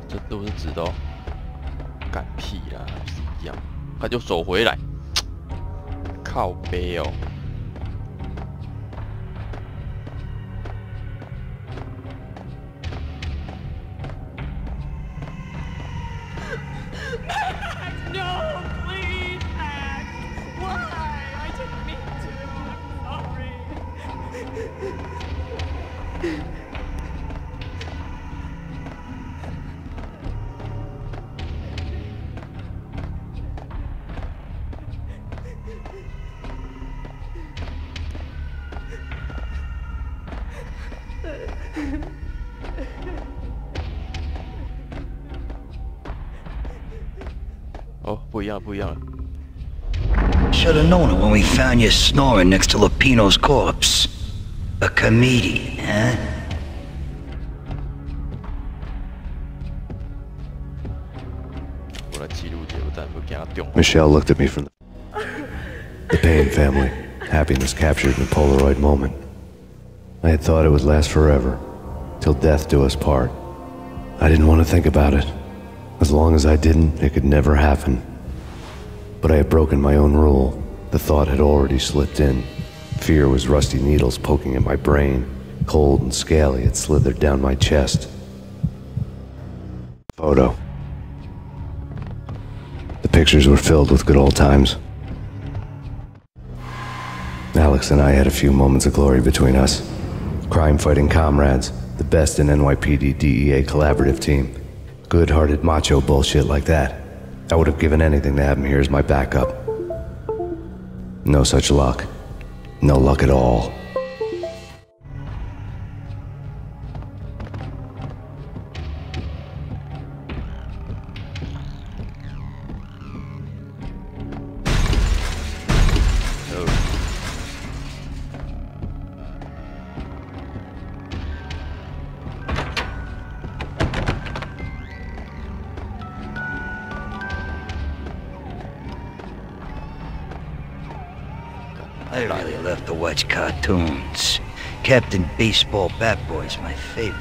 这路是直的哦，干屁啦，是一样，他就走回来，靠背哦。No, please act. Why? I didn't mean to. I'm sorry. 哦，不一样，不一样了。 Should have known it when we found you snoring next to Lupino's corpse. A comedian, huh? Michelle looked at me from the Payne family. Happiness captured in a Polaroid moment. I had thought it would last forever, till death do us part. I didn't want to think about it. As long as I didn't, it could never happen. But I had broken my own rule. The thought had already slipped in. Fear was rusty needles poking at my brain. Cold and scaly, it slithered down my chest. Photo. The pictures were filled with good old times. Alex and I had a few moments of glory between us. Crime-fighting comrades, the best in NYPD DEA collaborative team. Good-hearted macho bullshit like that. I would have given anything to have him here as my backup. No such luck. No luck at all. I really love to watch cartoons. Captain Baseball Bat Boy's my favorite.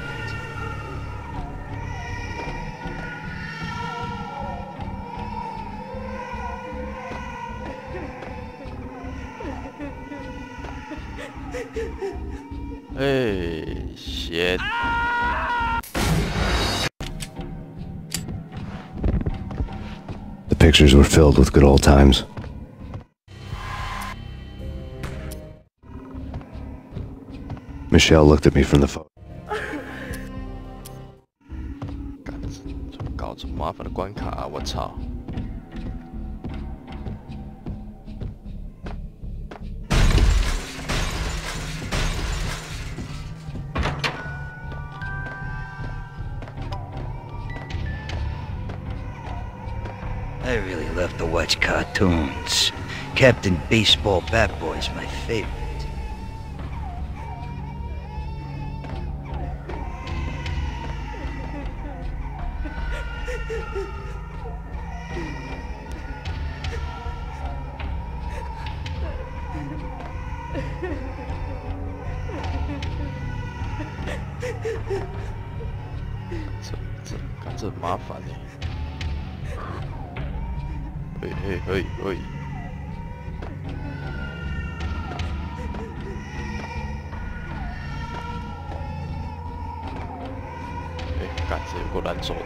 Hey, shit. The pictures were filled with good old times. Michelle looked at me from the phone. 搞这么麻烦的关卡啊！我操！ I really love to watch cartoons. Captain Baseball Bat Boy's my favorite.这很麻烦呢。嘿。干这有够难走的。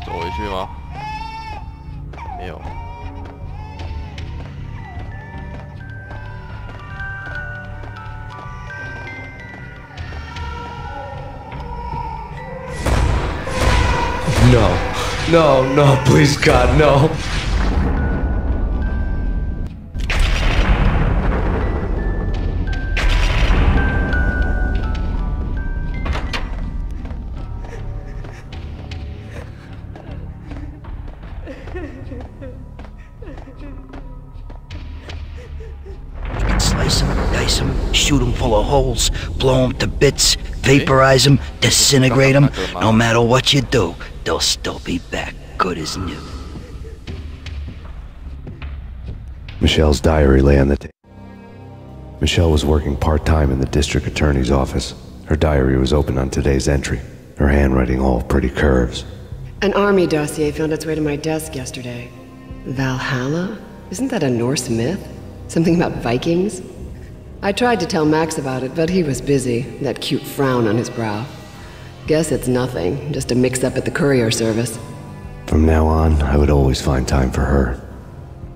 走回去吗？没有。 No, please God, no. shoot them full of holes, blow them to bits, vaporize them, disintegrate them. No matter what you do, they'll still be back good as new. Michelle's diary lay on the table. Michelle was working part-time in the district attorney's office. Her diary was open on today's entry, her handwriting all pretty curves. An army dossier found its way to my desk yesterday. Valhalla? Isn't that a Norse myth? Something about Vikings? I tried to tell Max about it, but he was busy, that cute frown on his brow. Guess it's nothing, just a mix-up at the courier service. From now on, I would always find time for her.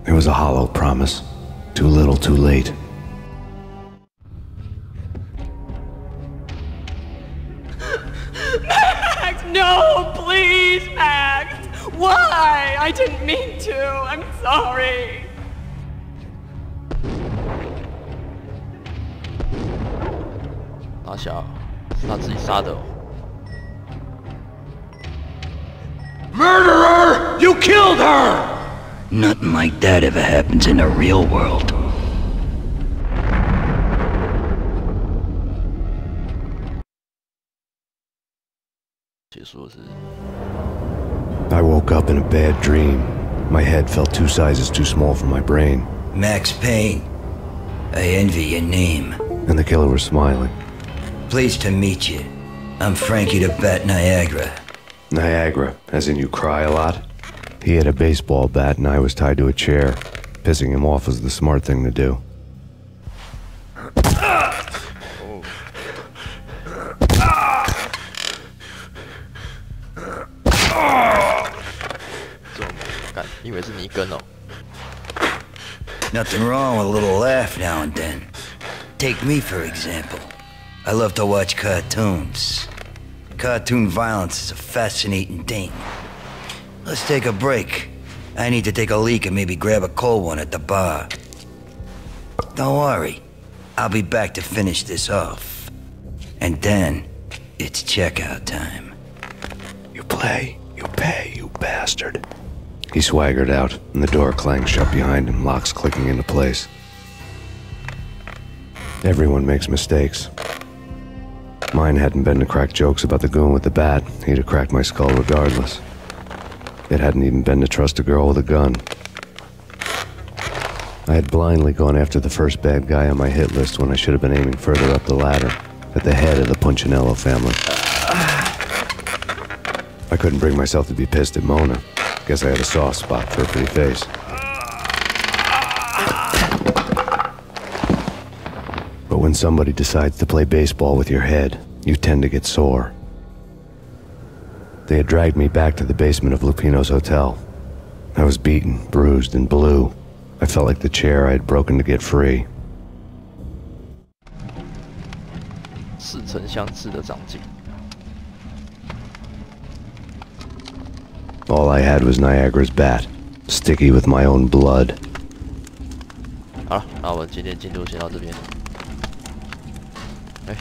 It was a hollow promise. Too little, too late. Max, no, please, Max. Why? I didn't mean to. I'm sorry. Murderer! You killed her! Nothing like that ever happens in the real world. I woke up in a bad dream. My head felt 2 sizes too small for my brain. Max Payne. I envy your name. And the killer was smiling. Pleased to meet you. I'm Frankie the Bat Niagara. Niagara, as in you cry a lot? He had a baseball bat and I was tied to a chair. Pissing him off was the smart thing to do. Nothing wrong with a little laugh now and then. Take me, for example. I love to watch cartoons. Cartoon violence is a fascinating thing. Let's take a break. I need to take a leak and maybe grab a cold one at the bar. Don't worry. I'll be back to finish this off. And then, it's checkout time. You play, you pay, you bastard. He swaggered out, and the door clanged shut behind him, locks clicking into place. Everyone makes mistakes. Mine hadn't been to crack jokes about the goon with the bat. He'd have cracked my skull regardless. It hadn't even been to trust a girl with a gun. I had blindly gone after the first bad guy on my hit list when I should have been aiming further up the ladder, at the head of the Punchinello family. I couldn't bring myself to be pissed at Mona. Guess I had a soft spot for her pretty face. But when somebody decides to play baseball with your head, you tend to get sore. They had dragged me back to the basement of Lupino's hotel. I was beaten, bruised, and blue. I felt like the chair I had broken to get free. 似曾相识的场景。 All I had was Niagara's bat, sticky with my own blood. 好了，那我们今天进度先到这边。哎。